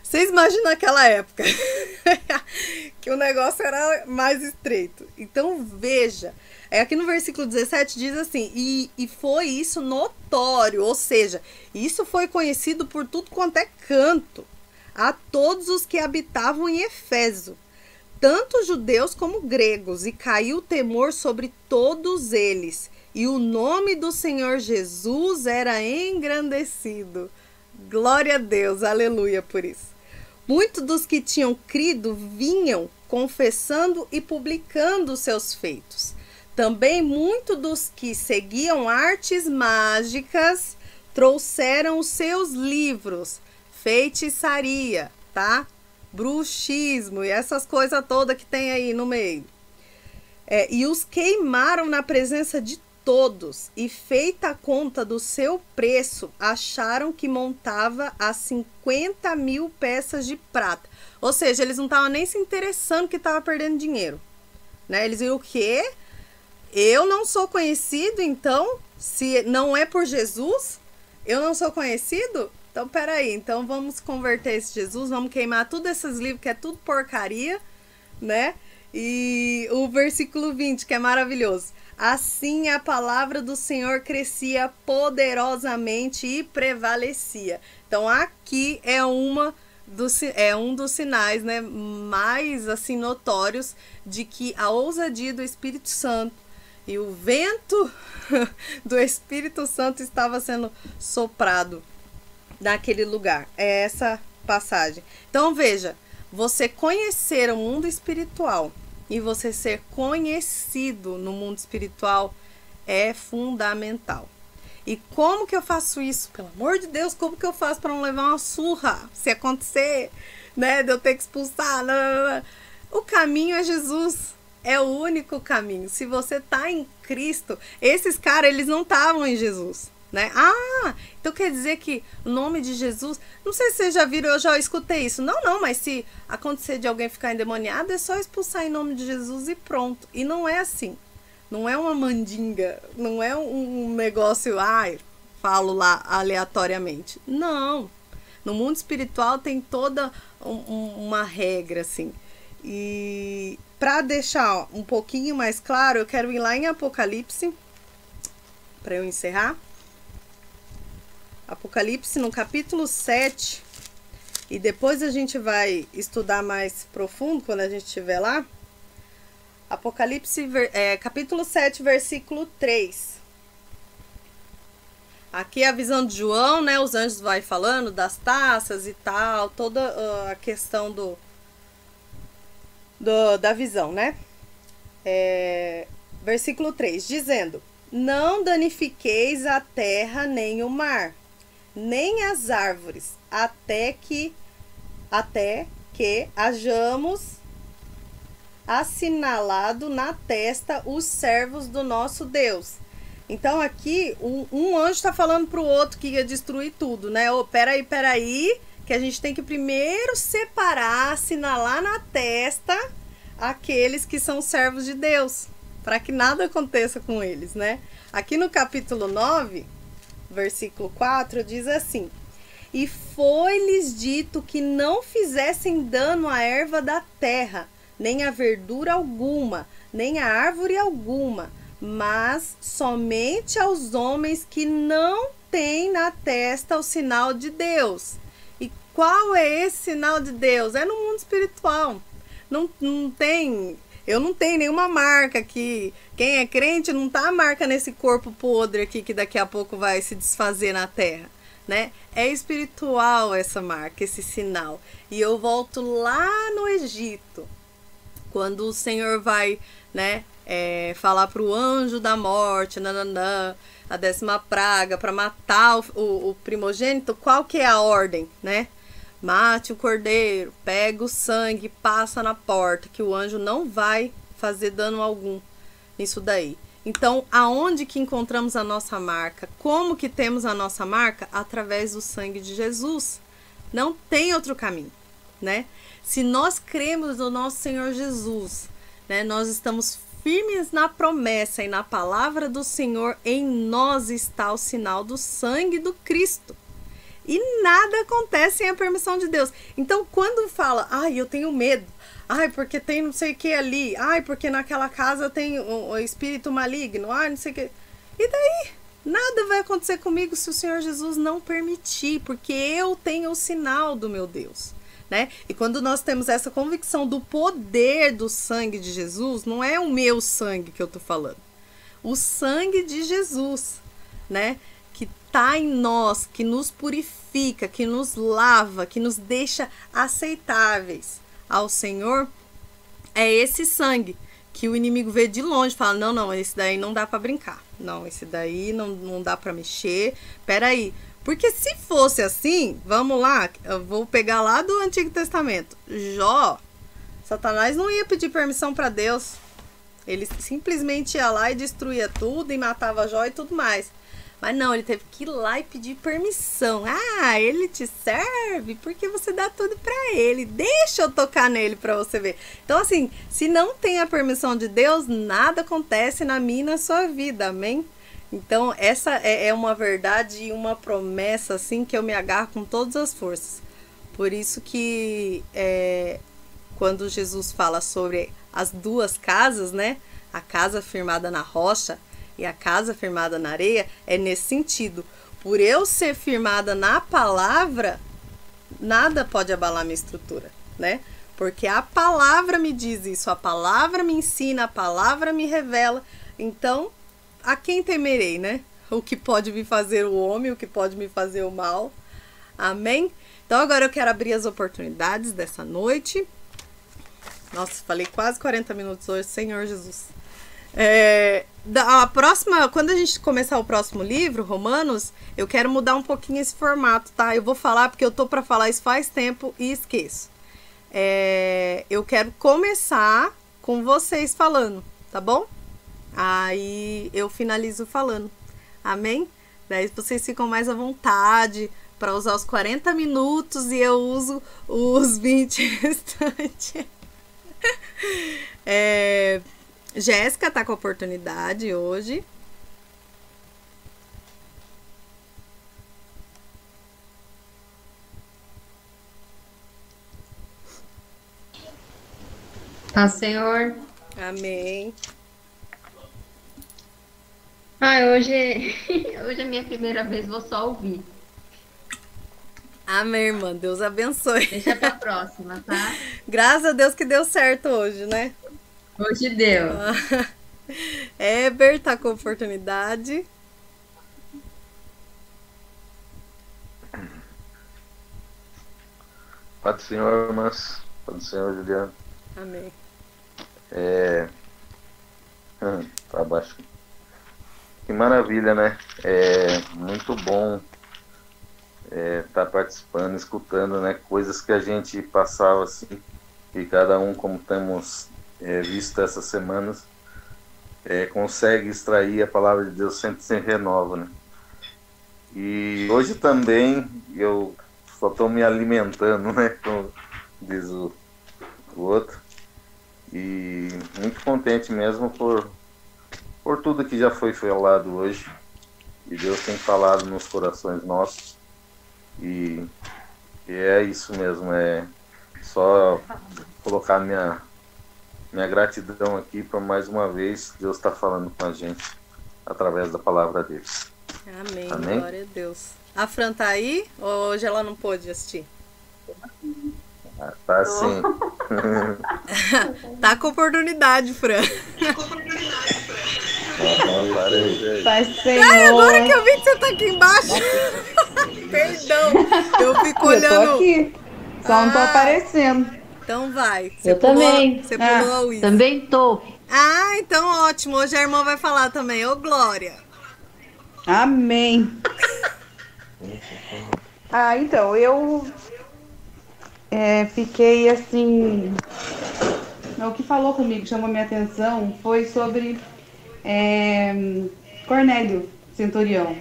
Vocês imaginam aquela época que o negócio era mais estreito. Então veja, aqui no versículo 17 diz assim, e foi isso notório, ou seja, isso foi conhecido por tudo quanto é canto, a todos os que habitavam em Éfeso, tanto judeus como gregos, e caiu o temor sobre todos eles, e o nome do Senhor Jesus era engrandecido. Glória a Deus, aleluia por isso. Muitos dos que tinham crido vinham confessando e publicando seus feitos. Também muitos dos que seguiam artes mágicas trouxeram os seus livros, feitiçaria, tá? Bruxismo e essas coisas todas que tem aí no meio. E os queimaram na presença de todos, e feita a conta do seu preço, acharam que montava a 50.000 peças de prata. Ou seja, eles não estavam nem se interessando que estava perdendo dinheiro, né? Eles viram o quê? Eu não sou conhecido, então, se não é por Jesus, eu não sou conhecido? Então, peraí, então vamos converter esse Jesus, vamos queimar todos esses livros que é tudo porcaria, né? E o versículo 20, que é maravilhoso. Assim a palavra do Senhor crescia poderosamente e prevalecia. Então aqui é um dos sinais, né, mais assim notórios de que a ousadia do Espírito Santo e o vento do Espírito Santo estava sendo soprado naquele lugar. É essa passagem. Então veja, você conhecer o mundo espiritual e você ser conhecido no mundo espiritual é fundamental. E como que eu faço isso? Pelo amor de Deus, como que eu faço para não levar uma surra? Se acontecer, né, de eu ter que expulsar. Não. O caminho é Jesus. É o único caminho. Se você tá em Cristo, esses caras, eles não estavam em Jesus, né? Ah, então quer dizer que o nome de Jesus, não sei se vocês já viram, eu já escutei isso. Não, mas se acontecer de alguém ficar endemoniado, é só expulsar em nome de Jesus e pronto. E não é assim. Não é uma mandinga, não é um negócio, falo lá aleatoriamente. Não. No mundo espiritual tem toda uma regra, assim. E para deixar um pouquinho mais claro, eu quero ir lá em Apocalipse, para eu encerrar. Apocalipse no capítulo 7, e depois a gente vai estudar mais profundo quando a gente estiver lá. Apocalipse, capítulo 7, versículo 3. Aqui é a visão de João, né? Os anjos vai falando das taças e tal, toda a questão da visão, né? Versículo 3, dizendo: não danifiqueis a terra nem o mar, nem as árvores, até que hajamos assinalado na testa os servos do nosso Deus. Então aqui um anjo está falando para o outro que ia destruir tudo, né? Peraí, que a gente tem que primeiro separar, assinalar na testa aqueles que são servos de Deus, para que nada aconteça com eles, né? Aqui no capítulo 9, versículo 4, diz assim: e foi-lhes dito que não fizessem dano à erva da terra, nem a verdura alguma, nem a árvore alguma, mas somente aos homens que não têm na testa o sinal de Deus. E qual é esse sinal de Deus? É no mundo espiritual. Não tem, eu não tenho nenhuma marca aqui. Quem é crente não tá a marca nesse corpo podre aqui que daqui a pouco vai se desfazer na terra, né? É espiritual essa marca, esse sinal. E eu volto lá no Egito, quando o Senhor vai, né, falar para o anjo da morte, a 10ª praga, para matar o primogênito. Qual que é a ordem, né? Mate o cordeiro, pega o sangue, passa na porta, que o anjo não vai fazer dano algum nisso daí. Então, aonde que encontramos a nossa marca? Como que temos a nossa marca? Através do sangue de Jesus. Não tem outro caminho, né? Se nós cremos no nosso Senhor Jesus, né, nós estamos firmes na promessa e na palavra do Senhor, em nós está o sinal do sangue do Cristo. E nada acontece sem a permissão de Deus. Então, quando fala, ai, eu tenho medo, ai, porque tem não sei o que ali, ai, porque naquela casa tem um espírito maligno, ai, não sei o que. E daí? Nada vai acontecer comigo se o Senhor Jesus não permitir, porque eu tenho o sinal do meu Deus, né? E quando nós temos essa convicção do poder do sangue de Jesus, não é o meu sangue que eu tô falando, o sangue de Jesus, né? Que tá em nós, que nos purifica, que nos lava, que nos deixa aceitáveis ao Senhor. É esse sangue que o inimigo vê de longe e fala: não, esse daí não dá para brincar, não, esse daí não dá para mexer, peraí. Porque se fosse assim, vamos lá, eu vou pegar lá do Antigo Testamento, Jó, Satanás não ia pedir permissão para Deus, ele simplesmente ia lá e destruía tudo e matava Jó e tudo mais. Mas não, ele teve que ir lá e pedir permissão. Ah, ele te serve porque você dá tudo pra ele. Deixa eu tocar nele pra você ver. Então, assim, se não tem a permissão de Deus, nada acontece na minha e na sua vida, amém? Então, essa é uma verdade e uma promessa, assim, que eu me agarro com todas as forças. Por isso que, quando Jesus fala sobre as duas casas, né? A casa firmada na rocha e a casa firmada na areia, é nesse sentido. Por eu ser firmada na palavra, nada pode abalar minha estrutura, né? Porque a palavra me diz isso, a palavra me ensina, a palavra me revela. Então, a quem temerei, né? O que pode me fazer o homem, o que pode me fazer o mal. Amém? Então, agora eu quero abrir as oportunidades dessa noite. Nossa, falei quase 40 minutos hoje, Senhor Jesus. A próxima, quando a gente começar o próximo livro, Romanos, eu quero mudar um pouquinho esse formato, tá? Eu vou falar porque eu tô para falar isso faz tempo e esqueço. Eu quero começar com vocês falando, tá bom? Aí eu finalizo falando, amém? Daí vocês ficam mais à vontade para usar os 40 minutos e eu uso os 20 restantes. Jéssica tá com a oportunidade hoje. Paz, Senhor. Amém. Hoje é minha primeira vez, vou só ouvir. Amém, irmã. Deus abençoe. Deixa pra próxima, tá? Graças a Deus que deu certo hoje, né? Hoje deu. Eber tá com oportunidade. Paz do Senhor, irmãs. Paz do Senhor, Juliano. Amém. Tá abaixo. Que maravilha, né? É muito bom tá participando, escutando, né? Coisas que a gente passava assim, e cada um, como temos visto essas semanas, consegue extrair a palavra de Deus, sempre se renova, né? E hoje também eu só estou me alimentando, né? Como diz o outro. E muito contente mesmo por tudo que já foi falado hoje. E Deus tem falado nos corações nossos. E é isso mesmo, só colocar minha gratidão aqui para mais uma vez Deus estar falando com a gente através da palavra dele. Amém. Amém? Glória a Deus. A Fran tá aí? Ou hoje ela não pôde assistir? Tá sim. Tá com oportunidade, Fran. Pai Senhor. Ai, agora que eu vi que você tá aqui embaixo. Perdão. Eu fico olhando. Eu tô aqui. Só não tô aparecendo. Então vai. Eu também. Você pulou a Wii. Também tô. Ah, então ótimo. Hoje a irmã vai falar também. Ô, Glória. Amém. Então, eu fiquei assim... O que falou comigo, chamou minha atenção, foi sobre Cornélio, centurião.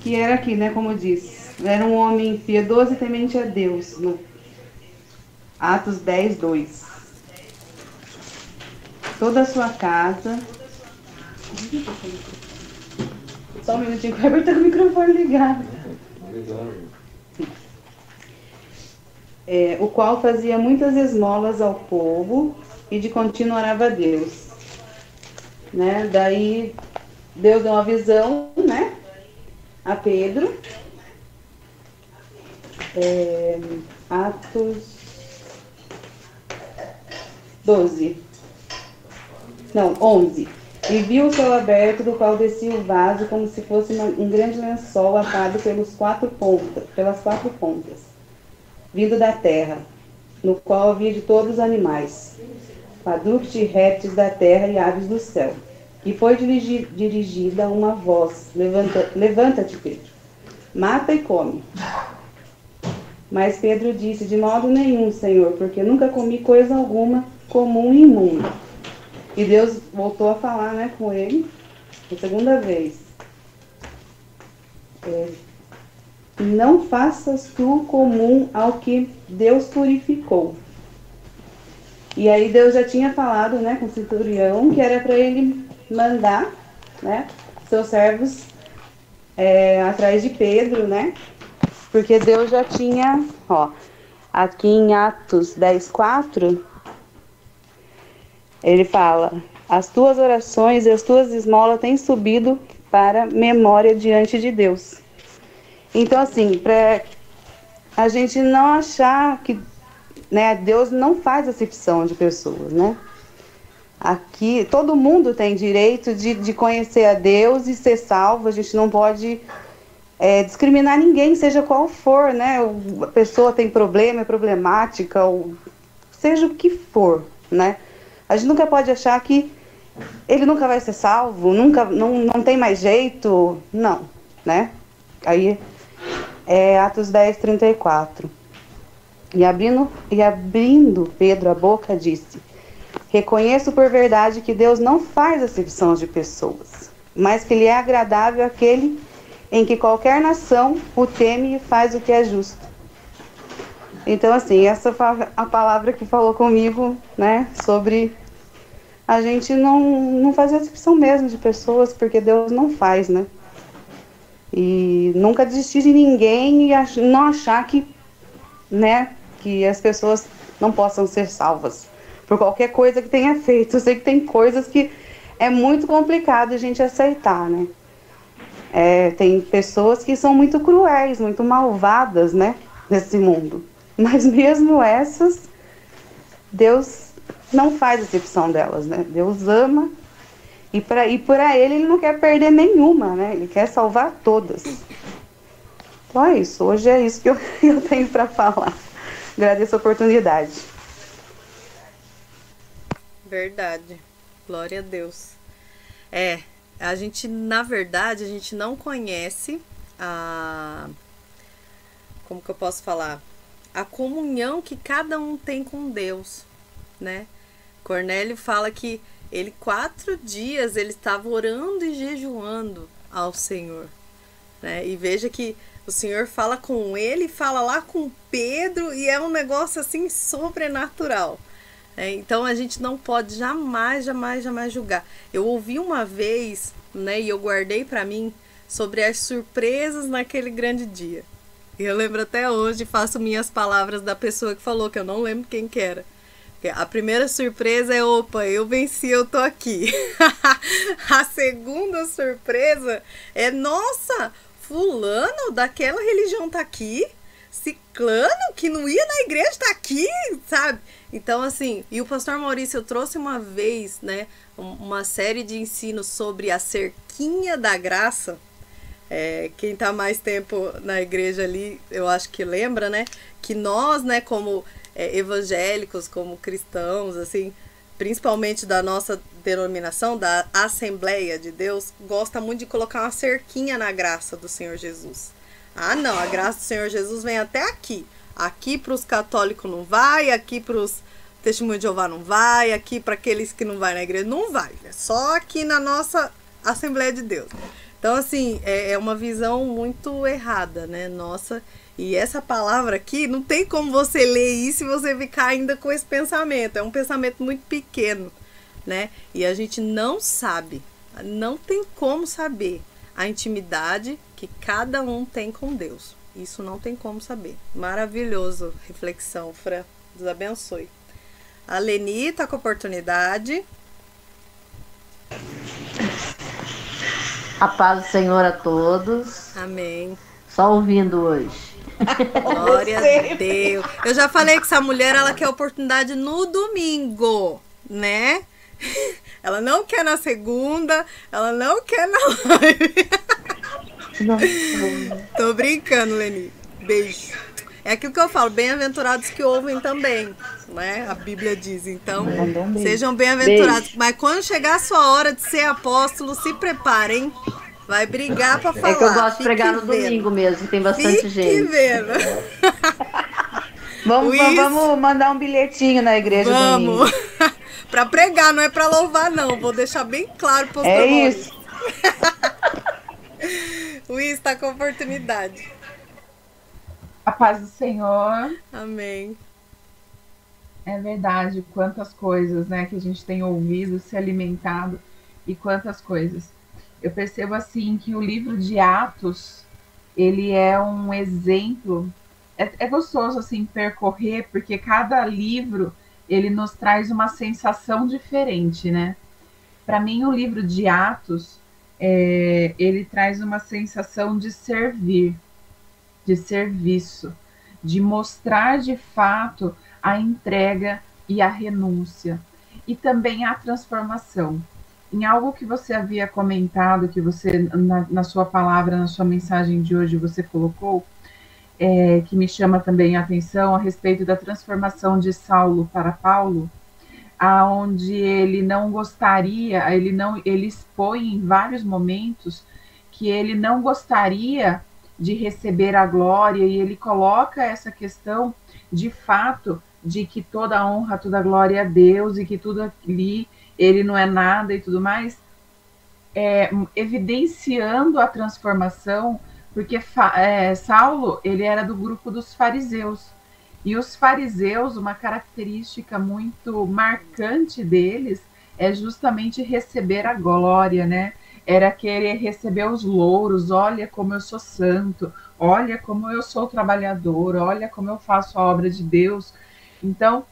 Que era aqui, né, como eu disse, era um homem piedoso e temente a Deus, no Atos 10, 2. Toda a sua casa... Só um minutinho, que o Herbert tá com o microfone ligado. O qual fazia muitas esmolas ao povo e de contínuo orava a Deus. Né? Daí Deus deu uma visão, né, a Pedro. Atos 12. Não, 11. E viu o céu aberto, do qual descia o vaso como se fosse um grande lençol atado pelas quatro pontas, vindo da terra, no qual havia de todos os animais, quadrúpedes e répteis da terra e aves do céu. E foi dirigida uma voz: levanta-te, Pedro, mata e come. Mas Pedro disse: de modo nenhum, Senhor, porque nunca comi coisa alguma comum e imunda. E Deus voltou a falar, né, com ele, a segunda vez. Não faças tu comum ao que Deus purificou. E aí Deus já tinha falado, né, com o centurião, que era para ele mandar, né, seus servos atrás de Pedro, né, porque Deus já tinha, aqui em Atos 10, 4... ele fala: as tuas orações e as tuas esmolas têm subido para memória diante de Deus. Então, assim, para a gente não achar que, né, Deus não faz acepção de pessoas, né? Aqui, todo mundo tem direito de conhecer a Deus e ser salvo. A gente não pode discriminar ninguém, seja qual for, né? A pessoa tem problema, é problemática, ou seja o que for, né? A gente nunca pode achar que ele nunca vai ser salvo, não tem mais jeito, não, né? Aí Atos 10, 34. E abrindo Pedro a boca, disse: reconheço por verdade que Deus não faz acepção de pessoas, mas que lhe é agradável aquele em que qualquer nação o teme e faz o que é justo. Então, assim, essa foi a palavra que falou comigo, né, sobre a gente não fazer acepção mesmo de pessoas, porque Deus não faz, né? E nunca desistir de ninguém e não achar que, né, que as pessoas não possam ser salvas por qualquer coisa que tenha feito. Eu sei que tem coisas que é muito complicado a gente aceitar, né? Tem pessoas que são muito cruéis, muito malvadas, né, nesse mundo. Mas mesmo essas, Deus não faz acepção delas, né? Deus ama e por ele não quer perder nenhuma, né? Ele quer salvar todas. Então é isso, hoje é isso que eu tenho para falar. Agradeço a oportunidade. Verdade. Glória a Deus. A gente, na verdade, a gente não conhece como que eu posso falar? A comunhão que cada um tem com Deus, né? Cornélio fala que ele 4 dias ele estava orando e jejuando ao Senhor, né? E veja que o Senhor fala com ele, fala lá com Pedro e é um negócio assim sobrenatural. Então a gente não pode jamais julgar. Eu ouvi uma vez, né, e eu guardei para mim sobre as surpresas naquele grande dia. E eu lembro até hoje, faço minhas palavras da pessoa que falou, que eu não lembro quem que era. A primeira surpresa é, opa, eu venci, eu tô aqui. A segunda surpresa é, nossa, fulano daquela religião tá aqui, ciclano que não ia na igreja tá aqui, sabe? Então, assim, e o pastor Maurício trouxe uma vez, né, uma série de ensinos sobre a cerquinha da graça. Quem tá mais tempo na igreja ali, eu acho que lembra, né, que nós, né, como evangélicos, como cristãos, assim, principalmente da nossa denominação, da Assembleia de Deus, gosta muito de colocar uma cerquinha na graça do Senhor Jesus. Ah, não, a graça do Senhor Jesus vem até aqui. Aqui para os católicos não vai, aqui para os testemunhos de Jeová não vai, aqui para aqueles que não vai na igreja não vai. É só aqui na nossa Assembleia de Deus. Então, assim, é uma visão muito errada, né, nossa. E essa palavra aqui, não tem como você ler isso e você ficar ainda com esse pensamento. É um pensamento muito pequeno, né? E a gente não sabe, não tem como saber a intimidade que cada um tem com Deus. Isso não tem como saber. Maravilhoso reflexão, Fran. Deus abençoe. A Leni tá com oportunidade. A paz do Senhor a todos. Amém. Só ouvindo hoje. Glória a Deus. Eu já falei que essa mulher, ela quer oportunidade no domingo, né? Ela não quer na segunda, ela não quer na live. Tô brincando, Leni. Beijo. É aquilo que eu falo, bem-aventurados que ouvem também, né? A Bíblia diz. Então, sejam bem-aventurados. Mas quando chegar a sua hora de ser apóstolo, se preparem. Vai brigar pra falar. É que eu gosto de pregar no domingo mesmo, tem bastante gente. Vendo. Vamos mandar um bilhetinho na igreja domingo. Pra pregar, não é pra louvar, não. Vou deixar bem claro para os isso. Luiz, tá com oportunidade. A paz do Senhor. Amém. É verdade, quantas coisas, né, que a gente tem ouvido, se alimentado, e quantas coisas. Eu percebo assim que o livro de Atos, ele é um exemplo, é gostoso assim percorrer, porque cada livro ele nos traz uma sensação diferente, né? Para mim o livro de Atos, ele traz uma sensação de servir, de serviço, de mostrar de fato a entrega e a renúncia, e também a transformação. Em algo que você havia comentado, que você, na sua palavra, na sua mensagem de hoje, você colocou, que me chama também a atenção a respeito da transformação de Saulo para Paulo, aonde ele não gostaria, ele expõe em vários momentos que ele não gostaria de receber a glória, e ele coloca essa questão, de fato, de que toda a honra, toda a glória é a Deus, e que tudo ali ele não é nada e tudo mais, evidenciando a transformação, porque Saulo, ele era do grupo dos fariseus, e os fariseus, uma característica muito marcante deles, é justamente receber a glória, né? Era querer receber os louros, olha como eu sou santo, olha como eu sou trabalhador, olha como eu faço a obra de Deus. Então,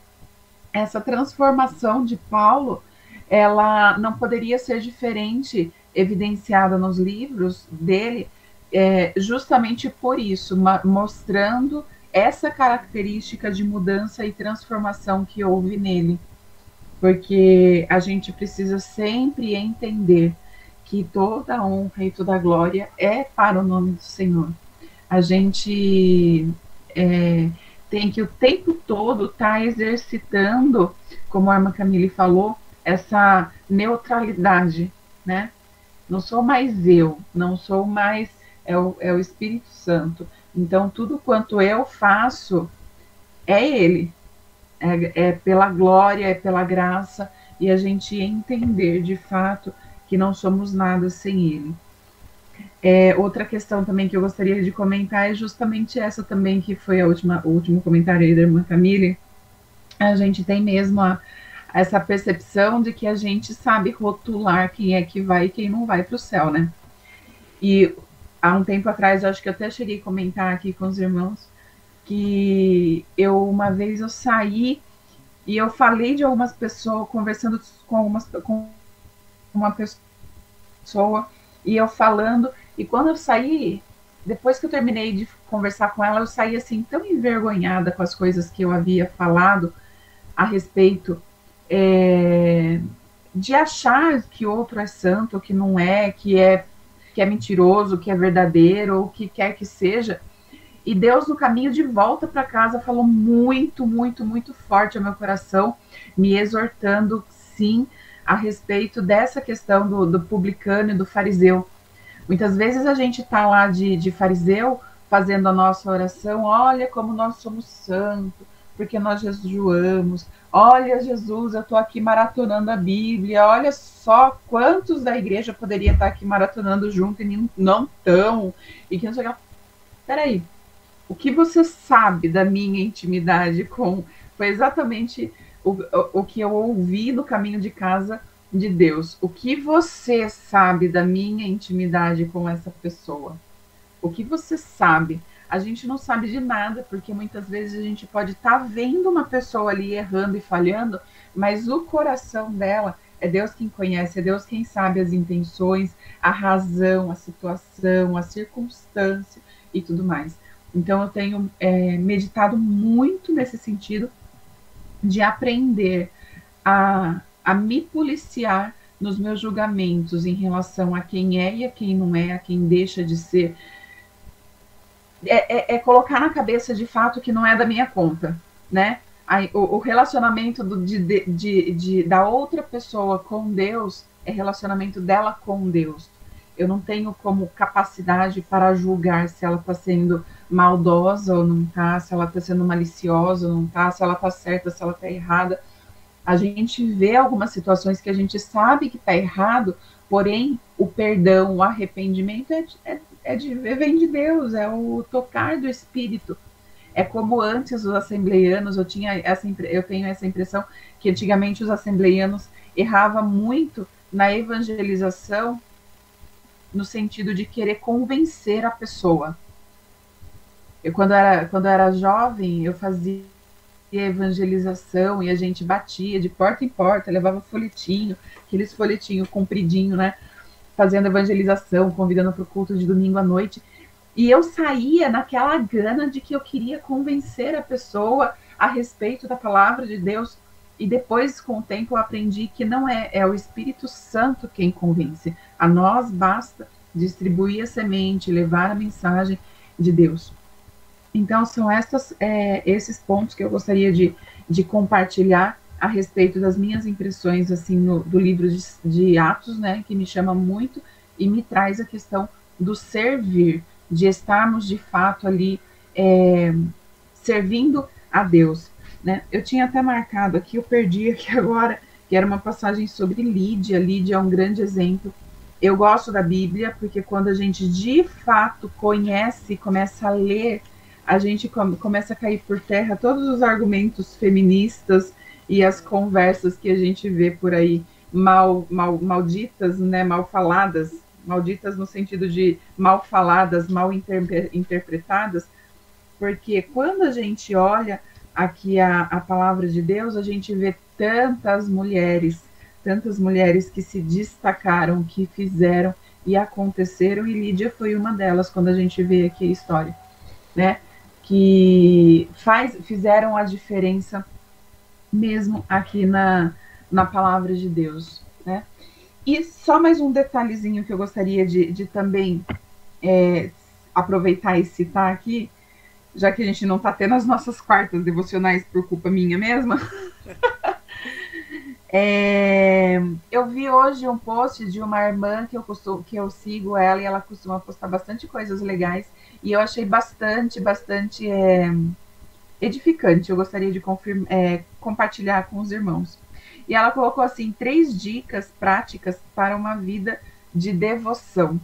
essa transformação de Paulo, ela não poderia ser diferente, evidenciada nos livros dele, justamente por isso, mostrando essa característica de mudança e transformação que houve nele. Porque a gente precisa sempre entender que toda a honra e toda a glória é para o nome do Senhor. A gente tem que o tempo todo estar exercitando, como a irmã Camille falou, essa neutralidade, né? Não sou mais eu, não sou mais, é o Espírito Santo. Então, tudo quanto eu faço é Ele, é pela glória, é pela graça, e a gente entender de fato que não somos nada sem Ele. Outra questão também que eu gostaria de comentar é justamente essa também, que foi o último comentário aí da irmã Camille. A gente tem mesmo essa percepção de que a gente sabe rotular quem é que vai e quem não vai para o céu, né? E há um tempo atrás, eu acho que eu até cheguei a comentar aqui com os irmãos, que uma vez eu saí e eu falei de algumas pessoas, conversando com uma pessoa, e eu falando, e quando eu saí, depois que eu terminei de conversar com ela, eu saí assim tão envergonhada com as coisas que eu havia falado a respeito de achar que outro é santo, que não é, que é mentiroso, que é verdadeiro, ou o que quer que seja. E Deus, no caminho de volta para casa, falou muito, muito, muito forte ao meu coração, me exortando, sim, a respeito dessa questão do publicano e do fariseu. Muitas vezes a gente está lá de fariseu, fazendo a nossa oração, olha como nós somos santos, porque nós jejuamos, olha Jesus, eu estou aqui maratonando a Bíblia, olha só quantos da igreja poderia estar aqui maratonando junto e não estão, e que não sei o que. Peraí, o que você sabe da minha intimidade foi exatamente o que eu ouvi no caminho de casa de Deus. O que você sabe da minha intimidade com essa pessoa? O que você sabe? A gente não sabe de nada, porque muitas vezes a gente pode estar vendo uma pessoa ali errando e falhando, mas o coração dela é Deus quem conhece, é Deus quem sabe as intenções, a razão, a situação, a circunstância e tudo mais. Então eu tenho meditado muito nesse sentido de aprender a me policiar nos meus julgamentos em relação a quem é e a quem não é, a quem deixa de ser. Colocar na cabeça de fato que não é da minha conta, né? O relacionamento da outra pessoa com Deus é relacionamento dela com Deus. Eu não tenho como capacidade para julgar se ela está sendo maldosa ou não está, se ela está sendo maliciosa ou não está, se ela está certa, se ela está errada. A gente vê algumas situações que a gente sabe que está errado, porém o perdão, o arrependimento vem de Deus, é o tocar do Espírito. É como antes os assembleianos, eu tenho essa impressão que antigamente os assembleianos erravam muito na evangelização, no sentido de querer convencer a pessoa. Quando eu era jovem, eu fazia evangelização e a gente batia de porta em porta, levava folhetinho, aqueles folhetinhos compridinho, né? Fazendo evangelização, convidando para o culto de domingo à noite. E eu saía naquela gana de que eu queria convencer a pessoa a respeito da palavra de Deus. E depois, com o tempo, eu aprendi que não é o Espírito Santo quem convence. A nós basta distribuir a semente, levar a mensagem de Deus. Então, são esses pontos que eu gostaria de compartilhar a respeito das minhas impressões assim, do livro de Atos, né, que me chama muito e me traz a questão do servir, de estarmos de fato ali servindo a Deus. Né? Eu tinha até marcado aqui, eu perdi aqui agora, que era uma passagem sobre Lídia. Lídia é um grande exemplo. Eu gosto da Bíblia, porque quando a gente de fato conhece, começa a ler, a gente começa a cair por terra todos os argumentos feministas e as conversas que a gente vê por aí, malditas, né, mal faladas, malditas no sentido de mal faladas, mal interpretadas, porque quando a gente olha aqui a palavra de Deus, a gente vê tantas mulheres que se destacaram, que fizeram e aconteceram, e Lídia foi uma delas, quando a gente vê aqui a história, né, que fizeram a diferença mesmo aqui na palavra de Deus, né. E só mais um detalhezinho que eu gostaria de também aproveitar e citar aqui, já que a gente não está tendo as nossas quartas devocionais por culpa minha mesma. Eu vi hoje um post de uma irmã que eu sigo ela, e ela costuma postar bastante coisas legais, e eu achei bastante edificante. Eu gostaria de compartilhar com os irmãos. E ela colocou assim 3 dicas práticas para uma vida de devoção.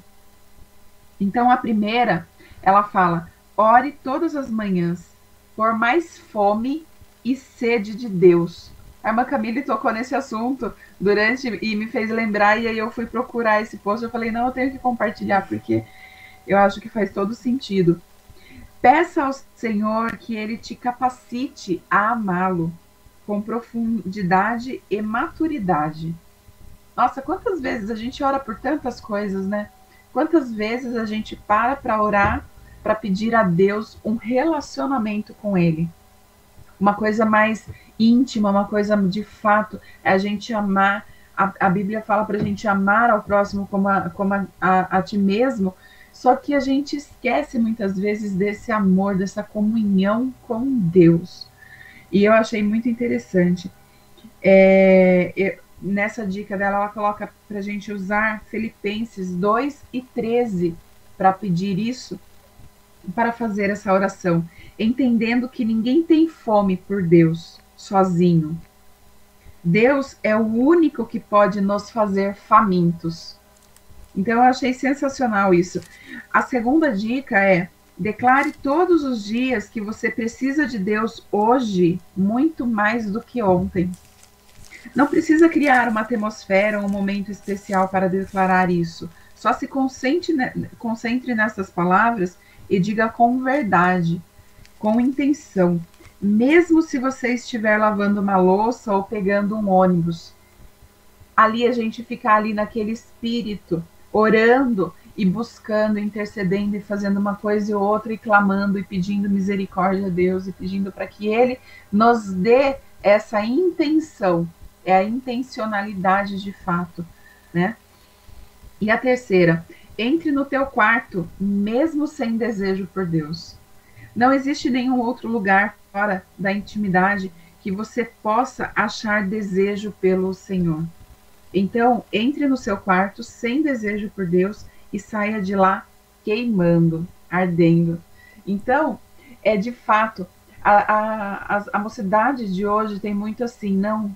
Então, a primeira, ela fala: ore todas as manhãs por mais fome e sede de Deus. A irmã Camille tocou nesse assunto e me fez lembrar, e aí eu fui procurar esse post. Eu falei, não, eu tenho que compartilhar, porque eu acho que faz todo sentido. Peça ao Senhor que Ele te capacite a amá-lo com profundidade e maturidade. Nossa, quantas vezes a gente ora por tantas coisas, né? Quantas vezes a gente para orar, para pedir a Deus um relacionamento com Ele. Uma coisa mais íntima, uma coisa de fato, é a gente amar. A Bíblia fala para a gente amar ao próximo como a ti mesmo, só que a gente esquece muitas vezes desse amor, dessa comunhão com Deus. E eu achei muito interessante. Nessa dica dela, ela coloca para a gente usar Filipenses 2:13 para pedir isso, para fazer essa oração, entendendo que ninguém tem fome por Deus sozinho. Deus é o único que pode nos fazer famintos. Então eu achei sensacional isso. A segunda dica é: declare todos os dias que você precisa de Deus hoje muito mais do que ontem. Não precisa criar uma atmosfera ou um momento especial para declarar isso. Só se concentre nessas palavras e diga com verdade, com intenção. Mesmo se você estiver lavando uma louça ou pegando um ônibus. Ali a gente fica ali naquele espírito, orando e buscando, intercedendo e fazendo uma coisa e outra, e clamando e pedindo misericórdia a Deus e pedindo para que Ele nos dê essa intenção, é a intencionalidade de fato, né? E a terceira: entre no teu quarto, mesmo sem desejo por Deus. Não existe nenhum outro lugar fora da intimidade que você possa achar desejo pelo Senhor. Então, entre no seu quarto sem desejo por Deus e saia de lá queimando, ardendo. Então, de fato, a mocidade de hoje tem muito assim, não,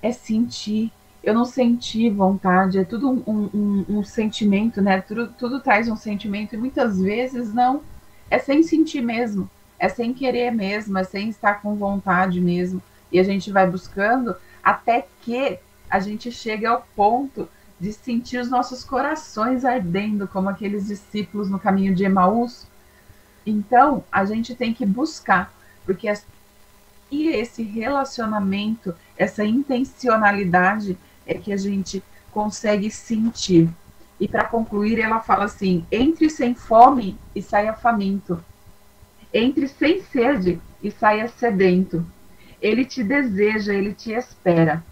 é sentir. Eu não senti vontade, é tudo um sentimento, né? Tudo traz um sentimento, e muitas vezes não, é sem sentir mesmo, é sem querer mesmo, é sem estar com vontade mesmo. E a gente vai buscando até que a gente chega ao ponto de sentir os nossos corações ardendo, como aqueles discípulos no caminho de Emaús. Então, a gente tem que buscar, porque esse relacionamento, essa intencionalidade é que a gente consegue sentir. E para concluir, ela fala assim: entre sem fome e saia faminto. Entre sem sede e saia sedento. Ele te deseja, ele te espera.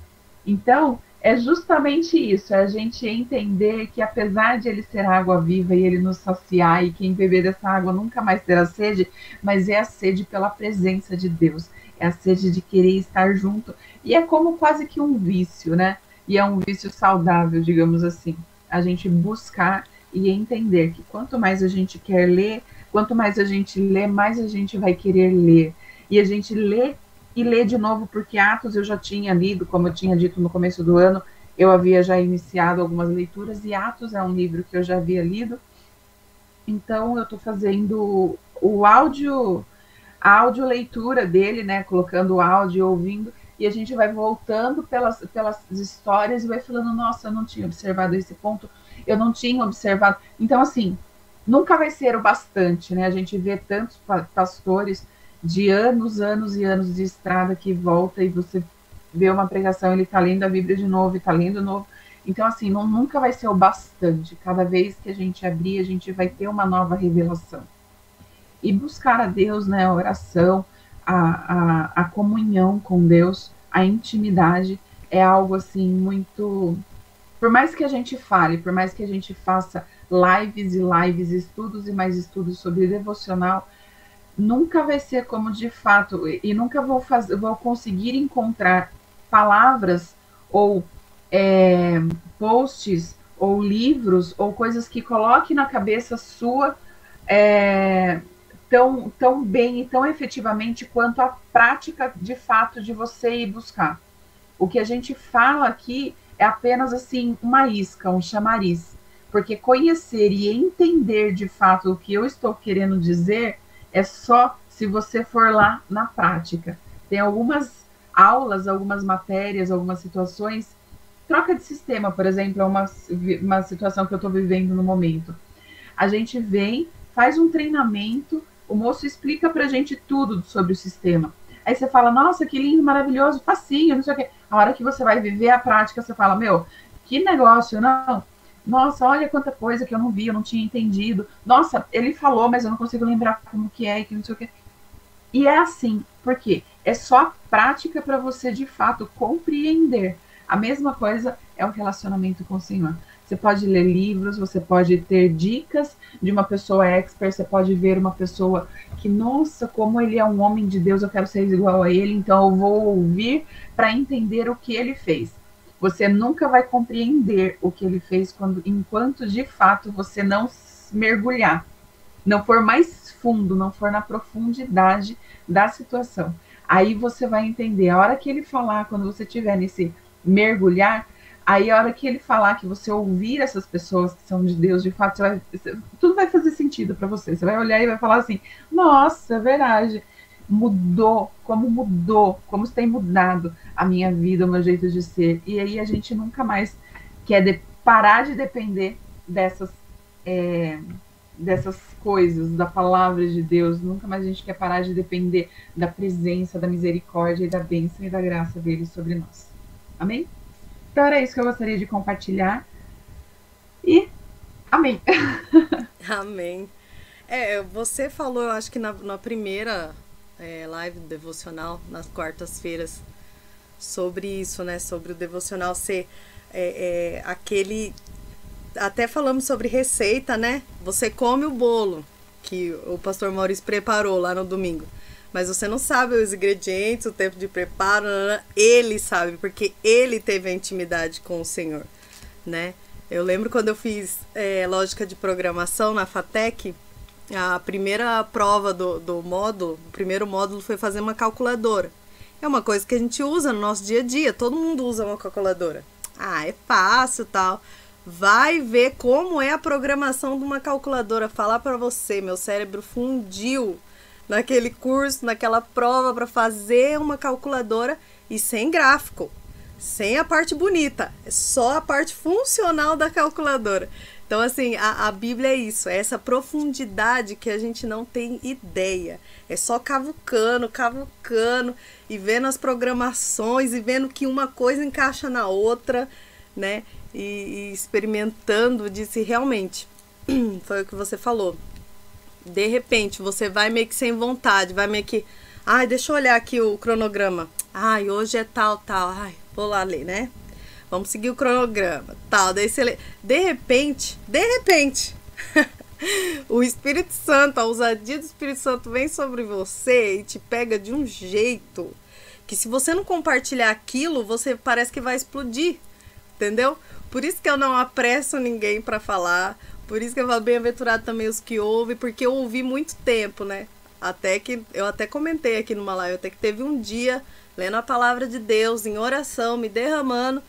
Então, é justamente isso, é a gente entender que apesar de ele ser água viva e ele nos saciar, e quem beber dessa água nunca mais terá sede, mas é a sede pela presença de Deus, é a sede de querer estar junto, e é como quase que um vício, né? E é um vício saudável, digamos assim, a gente buscar e entender que quanto mais a gente quer ler, quanto mais a gente lê, mais a gente vai querer ler, e a gente lê e ler de novo, porque Atos eu já tinha lido, como eu tinha dito no começo do ano, eu havia já iniciado algumas leituras, e Atos é um livro que eu já havia lido, então eu estou fazendo a audioleitura dele, né, colocando o áudio, ouvindo, e a gente vai voltando pelas histórias e vai falando, nossa, eu não tinha observado esse ponto, eu não tinha observado. Então, assim, nunca vai ser o bastante, né, a gente vê tantos pastores de anos e anos de estrada que volta e você vê uma pregação, ele está lendo a Bíblia de novo e está lendo de novo. Então, assim, nunca vai ser o bastante. Cada vez que a gente abrir, a gente vai ter uma nova revelação. E buscar a Deus, né, a oração, a comunhão com Deus, a intimidade, é algo, assim, muito Por mais que a gente fale, por mais que a gente faça lives e lives, estudos e mais estudos sobre devocional, nunca vai ser como de fato, e nunca vou conseguir encontrar palavras ou posts ou livros ou coisas que coloquem na cabeça sua tão bem e tão efetivamente quanto a prática de fato de você ir buscar. O que a gente fala aqui é apenas assim uma isca, um chamariz, porque conhecer e entender de fato o que eu estou querendo dizer é só se você for lá na prática. Tem algumas aulas, algumas matérias, algumas situações. Troca de sistema, por exemplo, é uma situação que eu estou vivendo no momento. A gente vem, faz um treinamento, o moço explica pra gente tudo sobre o sistema. Aí você fala, nossa, que lindo, maravilhoso, facinho, não sei o quê. A hora que você vai viver a prática, você fala, meu, que negócio, não. Nossa, olha quanta coisa que eu não vi, eu não tinha entendido. Nossa, ele falou, mas eu não consigo lembrar como que é e que não sei o quê. E é assim, por quê? É só prática para você, de fato, compreender. A mesma coisa é o relacionamento com o Senhor. Você pode ler livros, você pode ter dicas de uma pessoa expert, você pode ver uma pessoa que, nossa, como ele é um homem de Deus, eu quero ser igual a ele, então eu vou ouvir para entender o que ele fez. Você nunca vai compreender o que ele fez enquanto de fato você não mergulhar, não for mais fundo, não for na profundidade da situação. Aí você vai entender. A hora que ele falar, quando você estiver nesse mergulhar, aí a hora que ele falar, que você ouvir essas pessoas que são de Deus, de fato, tudo vai fazer sentido para você. Você vai olhar e vai falar assim, nossa, é verdade. Mudou, como tem mudado a minha vida, o meu jeito de ser. E aí a gente nunca mais quer parar de depender dessas coisas, da palavra de Deus. Nunca mais a gente quer parar de depender da presença, da misericórdia e da bênção e da graça dele sobre nós. Amém? Então era isso que eu gostaria de compartilhar. E amém. Amém. Você falou, eu acho que na primeira live devocional, nas quartas-feiras, sobre isso, né? Sobre o devocional ser aquele... Até falamos sobre receita, né? Você come o bolo que o pastor Maurício preparou lá no domingo, mas você não sabe os ingredientes, o tempo de preparo, ele sabe, porque ele teve a intimidade com o Senhor, né? Eu lembro quando eu fiz lógica de programação na FATEC, a primeira prova do módulo, o primeiro módulo foi fazer uma calculadora. É uma coisa que a gente usa no nosso dia a dia, todo mundo usa uma calculadora. É fácil, tal. Vai ver como é a programação de uma calculadora. Falar para você, meu cérebro fundiu naquele curso, naquela prova para fazer uma calculadora e sem gráfico, sem a parte bonita, é só a parte funcional da calculadora. Então, assim, a Bíblia é isso, é essa profundidade que a gente não tem ideia. É só cavucando e vendo as programações e vendo que uma coisa encaixa na outra, né? E experimentando de se realmente, foi o que você falou, de repente você vai meio que sem vontade, vai meio que, deixa eu olhar aqui o cronograma, hoje é tal, vou lá ler, né, vamos seguir o cronograma, tal, daí você lê, de repente, o Espírito Santo, a ousadia do Espírito Santo vem sobre você e te pega de um jeito que se você não compartilhar aquilo, você parece que vai explodir, entendeu? Por isso que eu não apresso ninguém para falar, por isso que eu falo bem-aventurado também os que ouvem, porque eu ouvi muito tempo, né? Eu até comentei aqui numa live, até que teve um dia, lendo a palavra de Deus, em oração, me derramando,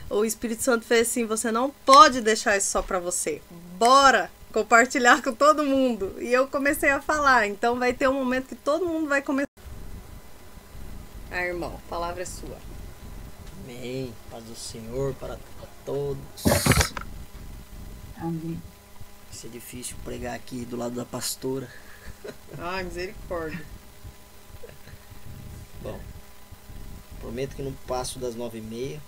o Espírito Santo fez assim, você não pode deixar isso só para você, bora compartilhar com todo mundo. E eu comecei a falar, então vai ter um momento que todo mundo vai começar. Irmão, a palavra é sua. Amém, paz do Senhor para todos. Amém. Vai ser difícil pregar aqui do lado da pastora. Ai, misericórdia. Bom, prometo que não passo das 9h30.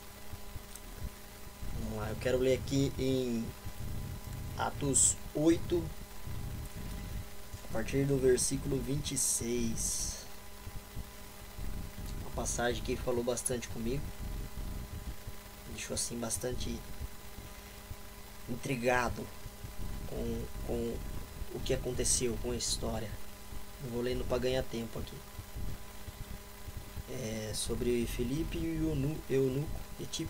Vamos lá, eu quero ler aqui em Atos 8, a partir do versículo 26. Uma passagem que falou bastante comigo. Deixou assim bastante intrigado com o que aconteceu, com a história. Eu vou lendo para ganhar tempo aqui. Sobre Filipe e o eunuco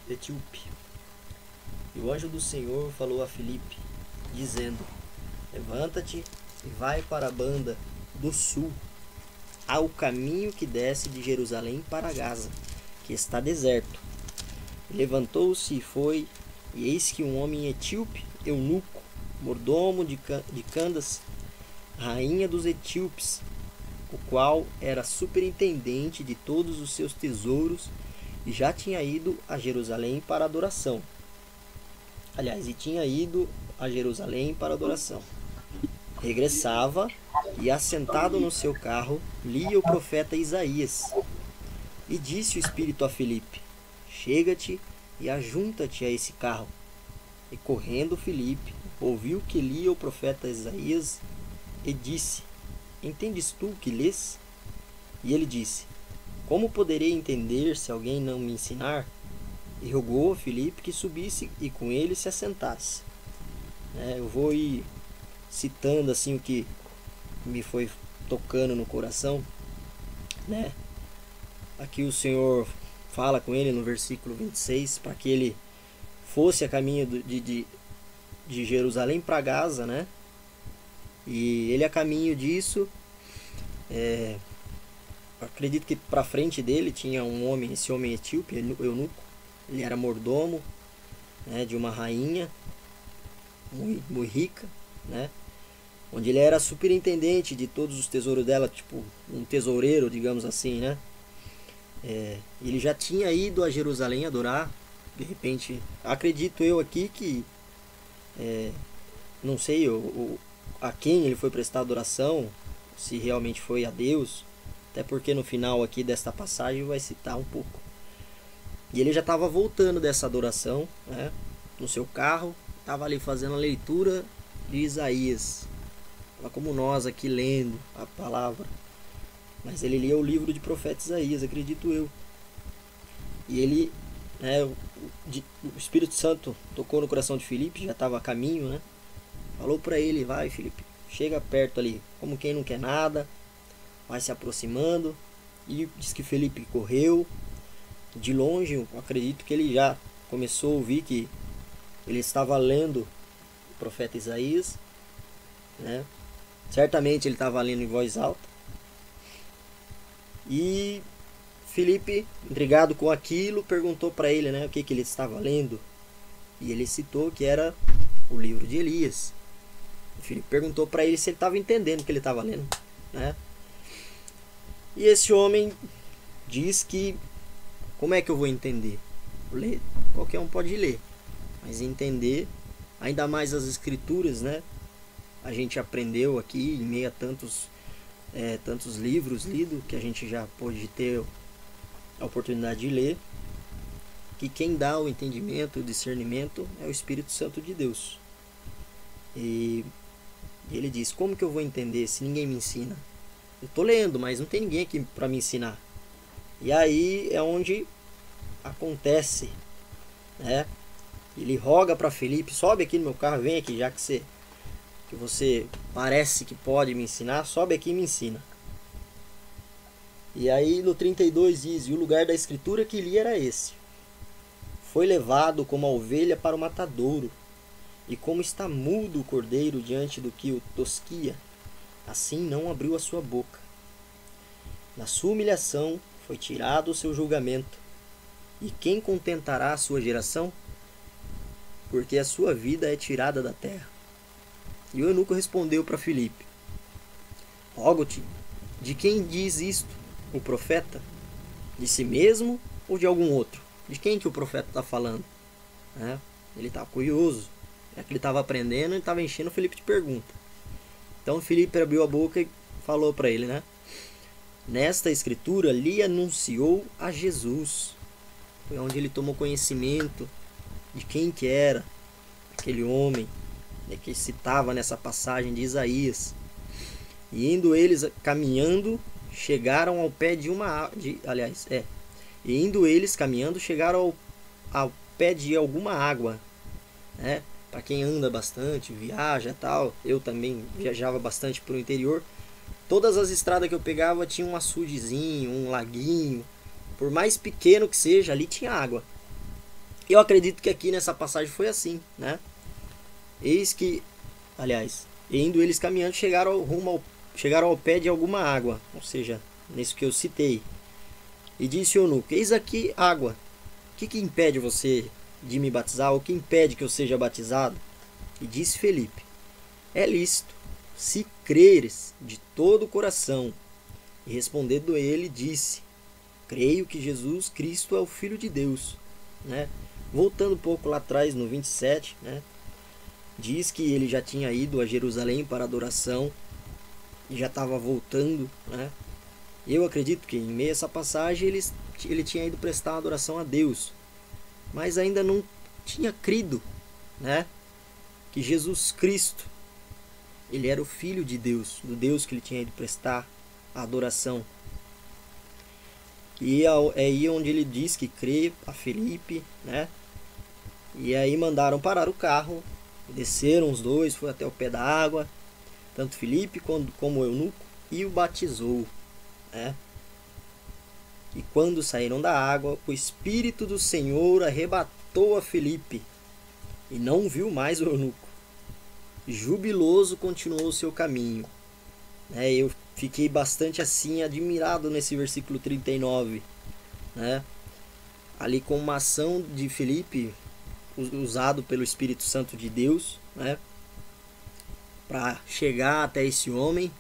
etíope. E o anjo do Senhor falou a Filipe, dizendo: levanta-te e vai para a banda do sul, ao caminho que desce de Jerusalém para Gaza, que está deserto. Levantou-se e foi, e eis que um homem etíope, eunuco, mordomo de Candace, rainha dos etíopes, o qual era superintendente de todos os seus tesouros, e já tinha ido a Jerusalém para adoração. Regressava e, assentado no seu carro, lia o profeta Isaías. E disse o Espírito a Filipe: chega-te e ajunta-te a esse carro. E correndo Filipe, ouviu que lia o profeta Isaías e disse: entendes tu o que lês? E ele disse: como poderei entender se alguém não me ensinar? E rogou a Filipe que subisse e com ele se assentasse. Eu vou ir citando assim o que me foi tocando no coração, né? Aqui o Senhor fala com ele no versículo 26 para que ele fosse a caminho de Jerusalém para Gaza, né? E ele a caminho disso, acredito que para frente dele tinha um homem, esse homem etíope, eunuco. Ele era mordomo, né, de uma rainha muito rica, né? Onde ele era superintendente de todos os tesouros dela, tipo um tesoureiro, digamos assim, né? Ele já tinha ido a Jerusalém adorar. De repente, acredito eu aqui que não sei a quem ele foi prestar adoração, se realmente foi a Deus, até porque no final aqui desta passagem vai citar um pouco. E ele já estava voltando dessa adoração, né, no seu carro, estava ali fazendo a leitura de Isaías, como nós aqui lendo a palavra, mas ele lia o livro de profeta Isaías, acredito eu. E ele, o Espírito Santo tocou no coração de Filipe, já estava a caminho, né? Falou para ele: vai, Filipe, chega perto ali, como quem não quer nada, vai se aproximando. E diz que Filipe correu. De longe, eu acredito que ele já começou a ouvir que ele estava lendo o profeta Isaías, né? Certamente ele estava lendo em voz alta. E Filipe, intrigado com aquilo, perguntou para ele, né, o que ele estava lendo. E ele citou que era o livro de Elias. Filipe perguntou para ele se ele estava entendendo o que ele estava lendo, né? E esse homem diz que: como é que eu vou entender? Ler, qualquer um pode ler, mas entender, ainda mais as escrituras, né? A gente aprendeu aqui em meio a tantos livros lidos que a gente já pôde ter a oportunidade de ler, que quem dá o entendimento, o discernimento é o Espírito Santo de Deus. E ele diz: como que eu vou entender se ninguém me ensina? Eu estou lendo, mas não tem ninguém aqui para me ensinar. E aí é onde acontece, né? Ele roga para Filipe: sobe aqui no meu carro, vem aqui, já que você parece que pode me ensinar, sobe aqui e me ensina. E aí no 32 diz: e o lugar da escritura que li era esse: foi levado como a ovelha para o matadouro, e como está mudo o cordeiro diante do que o tosquia, assim não abriu a sua boca. Na sua humilhação foi tirado o seu julgamento. E quem contentará a sua geração? Porque a sua vida é tirada da terra. E o eunuco respondeu para Filipe: rogo-te, de quem diz isto? O profeta? De si mesmo ou de algum outro? De quem que o profeta está falando? Ele estava curioso. É que ele estava aprendendo e estava enchendo Filipe de pergunta. Então Filipe abriu a boca e falou para ele, né? Nesta escritura lhe anunciou a Jesus. Foi onde ele tomou conhecimento de quem que era aquele homem, né, que citava nessa passagem de Isaías. E indo eles caminhando, chegaram ao pé de uma... E indo eles caminhando, chegaram ao pé de alguma água, né, para quem anda bastante, viaja e tal, eu também viajava bastante pro interior, todas as estradas que eu pegava tinha um açudezinho, um laguinho, por mais pequeno que seja, ali tinha água. Eu acredito que aqui nessa passagem foi assim, né? Eis que, aliás, indo eles caminhando, chegaram ao pé de alguma água, ou seja, nisso que eu citei. E disse o eunuco: eis aqui água. O que impede você de me batizar? O que impede que eu seja batizado? E disse Felipe: é lícito, se creres de todo o coração. E respondendo ele, disse: creio que Jesus Cristo é o Filho de Deus, né? Voltando um pouco lá atrás, no 27, né? Diz que ele já tinha ido a Jerusalém para adoração e já estava voltando, né? Eu acredito que em meio a essa passagem ele tinha ido prestar uma adoração a Deus, mas ainda não tinha crido, né? Que Jesus Cristo, ele era o Filho de Deus, do Deus que ele tinha ido prestar a adoração. E é aí onde ele diz que crê a Felipe, né? E aí mandaram parar o carro, desceram os dois, foi até o pé da água, tanto Felipe como o eunuco, e o batizou, né? E quando saíram da água, o Espírito do Senhor arrebatou a Felipe, e não viu mais o eunuco. Jubiloso continuou o seu caminho. Eu fiquei bastante assim admirado nesse versículo 39, né? Ali com uma ação de Felipe, usado pelo Espírito Santo de Deus, né? Para chegar até esse homem.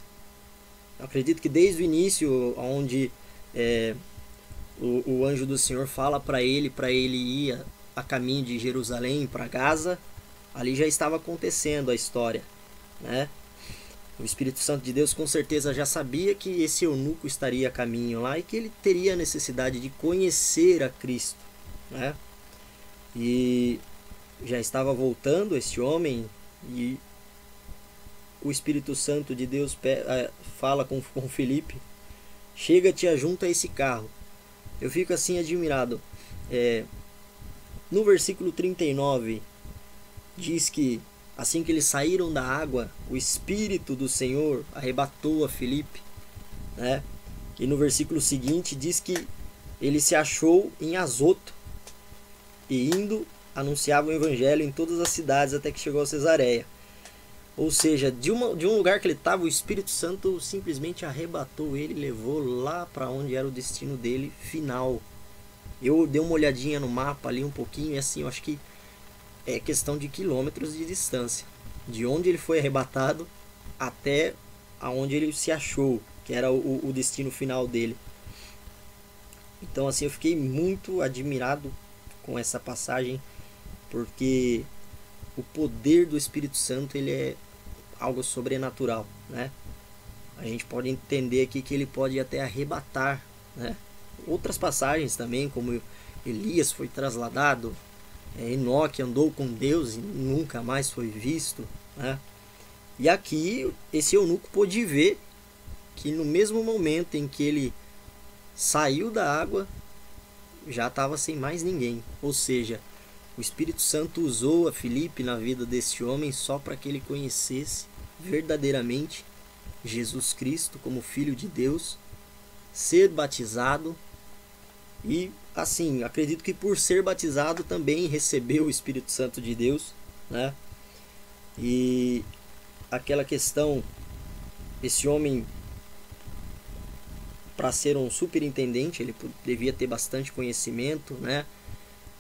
Eu acredito que desde o início, onde o anjo do Senhor fala para ele ir a caminho de Jerusalém para Gaza, ali já estava acontecendo a história, né? O Espírito Santo de Deus com certeza já sabia que esse eunuco estaria a caminho lá e que ele teria a necessidade de conhecer a Cristo, né? E já estava voltando esse homem, e o Espírito Santo de Deus fala com Felipe: chega-te junto a esse carro. Eu fico assim admirado. No versículo 39 diz que assim que eles saíram da água, o Espírito do Senhor arrebatou a Felipe, né? E no versículo seguinte diz que ele se achou em Azoto, e indo anunciava o evangelho em todas as cidades até que chegou a Cesareia. Ou seja, de um lugar que ele estava, o Espírito Santo simplesmente arrebatou ele e levou lá para onde era o destino dele final. Eu dei uma olhadinha no mapa ali um pouquinho, e assim, eu acho que é questão de quilômetros de distância, de onde ele foi arrebatado até aonde ele se achou, que era o destino final dele. Então assim, eu fiquei muito admirado com essa passagem, porque o poder do Espírito Santo, ele é algo sobrenatural, né? A gente pode entender aqui que ele pode até arrebatar, né? Outras passagens também, como Elias foi trasladado, Enoque andou com Deus e nunca mais foi visto, né? E aqui esse eunuco pôde ver que no mesmo momento em que ele saiu da água, já estava sem mais ninguém. Ou seja, o Espírito Santo usou a Felipe na vida desse homem só para que ele conhecesse verdadeiramente Jesus Cristo como Filho de Deus, ser batizado e, assim, acredito que por ser batizado também recebeu o Espírito Santo de Deus, né? E aquela questão, esse homem, para ser um superintendente, ele devia ter bastante conhecimento, né?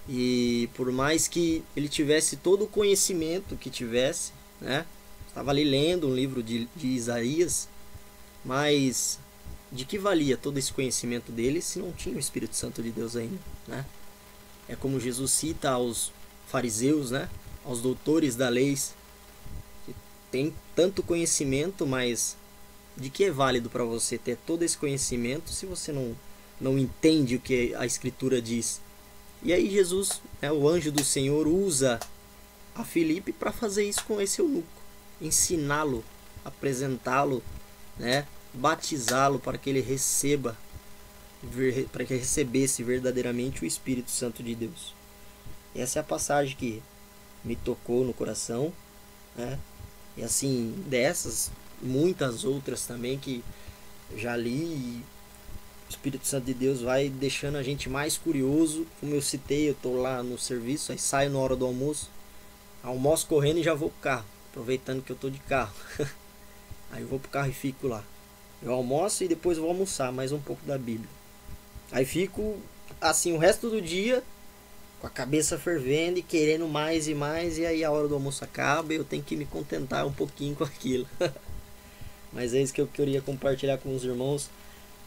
E por mais que ele tivesse todo o conhecimento que tivesse, né? Estava ali lendo um livro de Isaías, mas de que valia todo esse conhecimento dele se não tinha o Espírito Santo de Deus ainda, né? É como Jesus cita aos fariseus, né? Aos doutores da lei, que tem tanto conhecimento, mas de que é válido para você ter todo esse conhecimento se você não entende o que a Escritura diz? E aí Jesus, né, o anjo do Senhor, usa a Felipe para fazer isso com esse eunuco, ensiná-lo, apresentá-lo, né, batizá-lo para que ele recebesse verdadeiramente o Espírito Santo de Deus. Essa é a passagem que me tocou no coração, né? E assim, dessas, muitas outras também que eu já li, e o Espírito Santo de Deus vai deixando a gente mais curioso. Como eu citei, eu tô lá no serviço, aí saio na hora do almoço, almoço correndo e já vou pro carro, aproveitando que eu tô de carro. Aí eu vou pro carro e fico lá. Eu almoço e depois vou almoçar mais um pouco da Bíblia. Aí fico assim o resto do dia com a cabeça fervendo e querendo mais e mais, e aí a hora do almoço acaba e eu tenho que me contentar um pouquinho com aquilo. Mas é isso que eu queria compartilhar com os irmãos,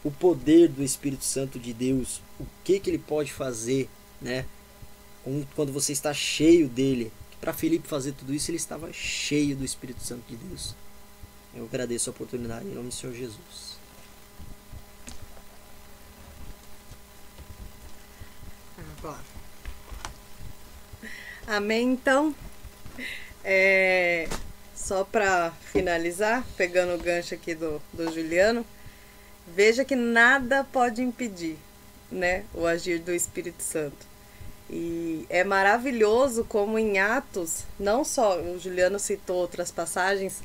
o poder do Espírito Santo de Deus, o que ele pode fazer, né? Quando você está cheio dele. Para Filipe fazer tudo isso, ele estava cheio do Espírito Santo de Deus. Eu agradeço a oportunidade em nome do Senhor Jesus. Amém, então. Só para finalizar, pegando o gancho aqui do Juliano, veja que nada pode impedir, né, o agir do Espírito Santo. E é maravilhoso como em Atos, não só o Juliano citou outras passagens,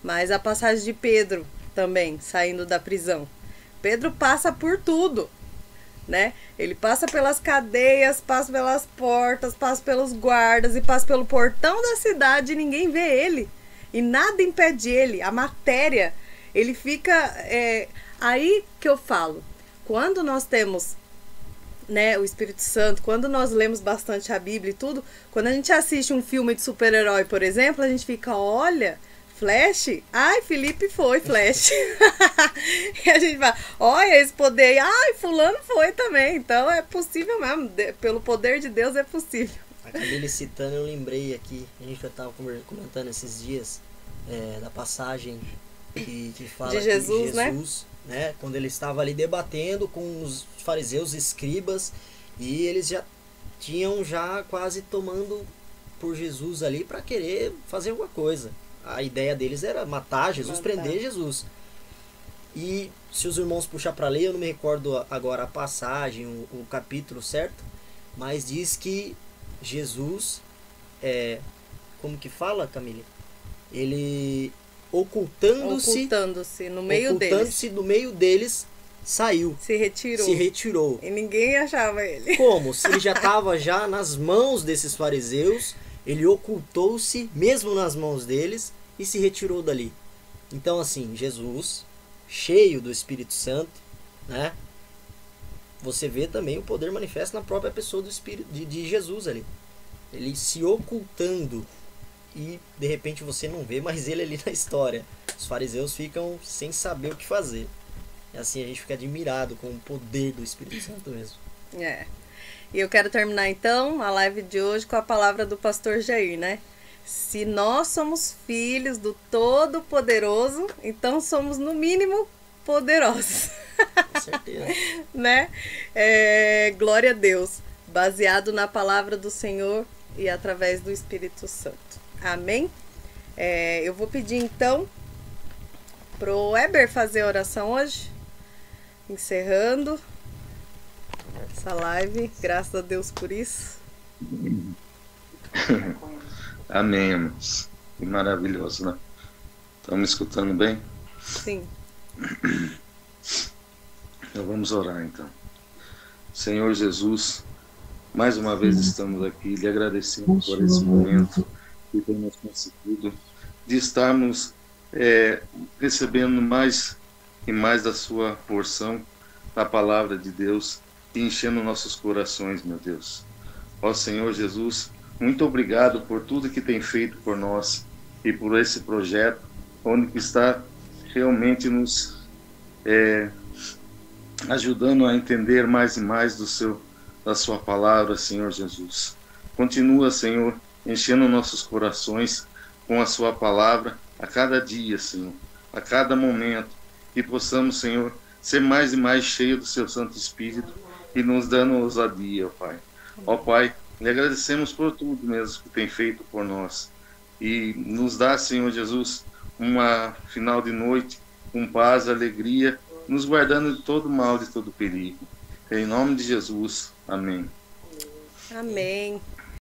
mas a passagem de Pedro também, saindo da prisão. Pedro passa por tudo, né? Ele passa pelas cadeias, passa pelas portas, passa pelos guardas e passa pelo portão da cidade e ninguém vê ele. E nada impede ele, a matéria, ele fica... aí que eu falo, quando nós temos, né, o Espírito Santo, quando nós lemos bastante a Bíblia e tudo, quando a gente assiste um filme de super-herói, por exemplo, a gente fica, olha... Flash? Ai, Felipe foi Flash. E a gente vai, olha esse poder. Ai, fulano foi também. Então é possível mesmo. Pelo poder de Deus é possível. Acabei lhe citando, eu lembrei aqui, a gente já estava comentando esses dias, da passagem que fala de Jesus, né? Quando ele estava ali debatendo com os fariseus, escribas, e eles já tinham quase tomando por Jesus ali para querer fazer alguma coisa. A ideia deles era matar Jesus, prender Jesus. E se os irmãos puxar para ler, eu não me recordo agora a passagem, o capítulo certo, mas diz que Jesus, como que fala, Camille? Ele ocultando-se no meio deles, saiu. Se retirou. E ninguém achava ele. Como? Se ele já estava já nas mãos desses fariseus, ele ocultou-se mesmo nas mãos deles e se retirou dali. Então assim, Jesus, cheio do Espírito Santo, né? Você vê também o poder manifesto na própria pessoa do Espírito de Jesus ali. Ele se ocultando e de repente você não vê mais ele ali na história. Os fariseus ficam sem saber o que fazer. E assim a gente fica admirado com o poder do Espírito Santo mesmo. E eu quero terminar então a live de hoje com a palavra do pastor Jair, né? Se nós somos filhos do Todo-Poderoso, então somos no mínimo poderosos. Com certeza. Né? Glória a Deus. Baseado na palavra do Senhor e através do Espírito Santo. Amém? Eu vou pedir então pro Weber fazer a oração hoje. Encerrando essa live, graças a Deus por isso. Amém, irmãos. Que maravilhoso, né? Estão me escutando bem? Sim. Então vamos orar então. Senhor Jesus, mais uma vez estamos aqui lhe agradecendo por esse momento que temos conseguido de estarmos recebendo mais e mais da sua porção da palavra de Deus e enchendo nossos corações, meu Deus. Ó Senhor Jesus, muito obrigado por tudo que tem feito por nós e por esse projeto, onde está realmente nos ajudando a entender mais e mais da sua palavra, Senhor Jesus. Continua, Senhor, enchendo nossos corações com a sua palavra a cada dia, Senhor, a cada momento, que possamos, Senhor, ser mais e mais cheios do seu Santo Espírito e nos dando ousadia, ó Pai. Ó Pai, lhe agradecemos por tudo mesmo que tem feito por nós. E nos dá, Senhor Jesus, uma final de noite com paz, alegria, nos guardando de todo mal, de todo perigo. Em nome de Jesus. Amém. Amém.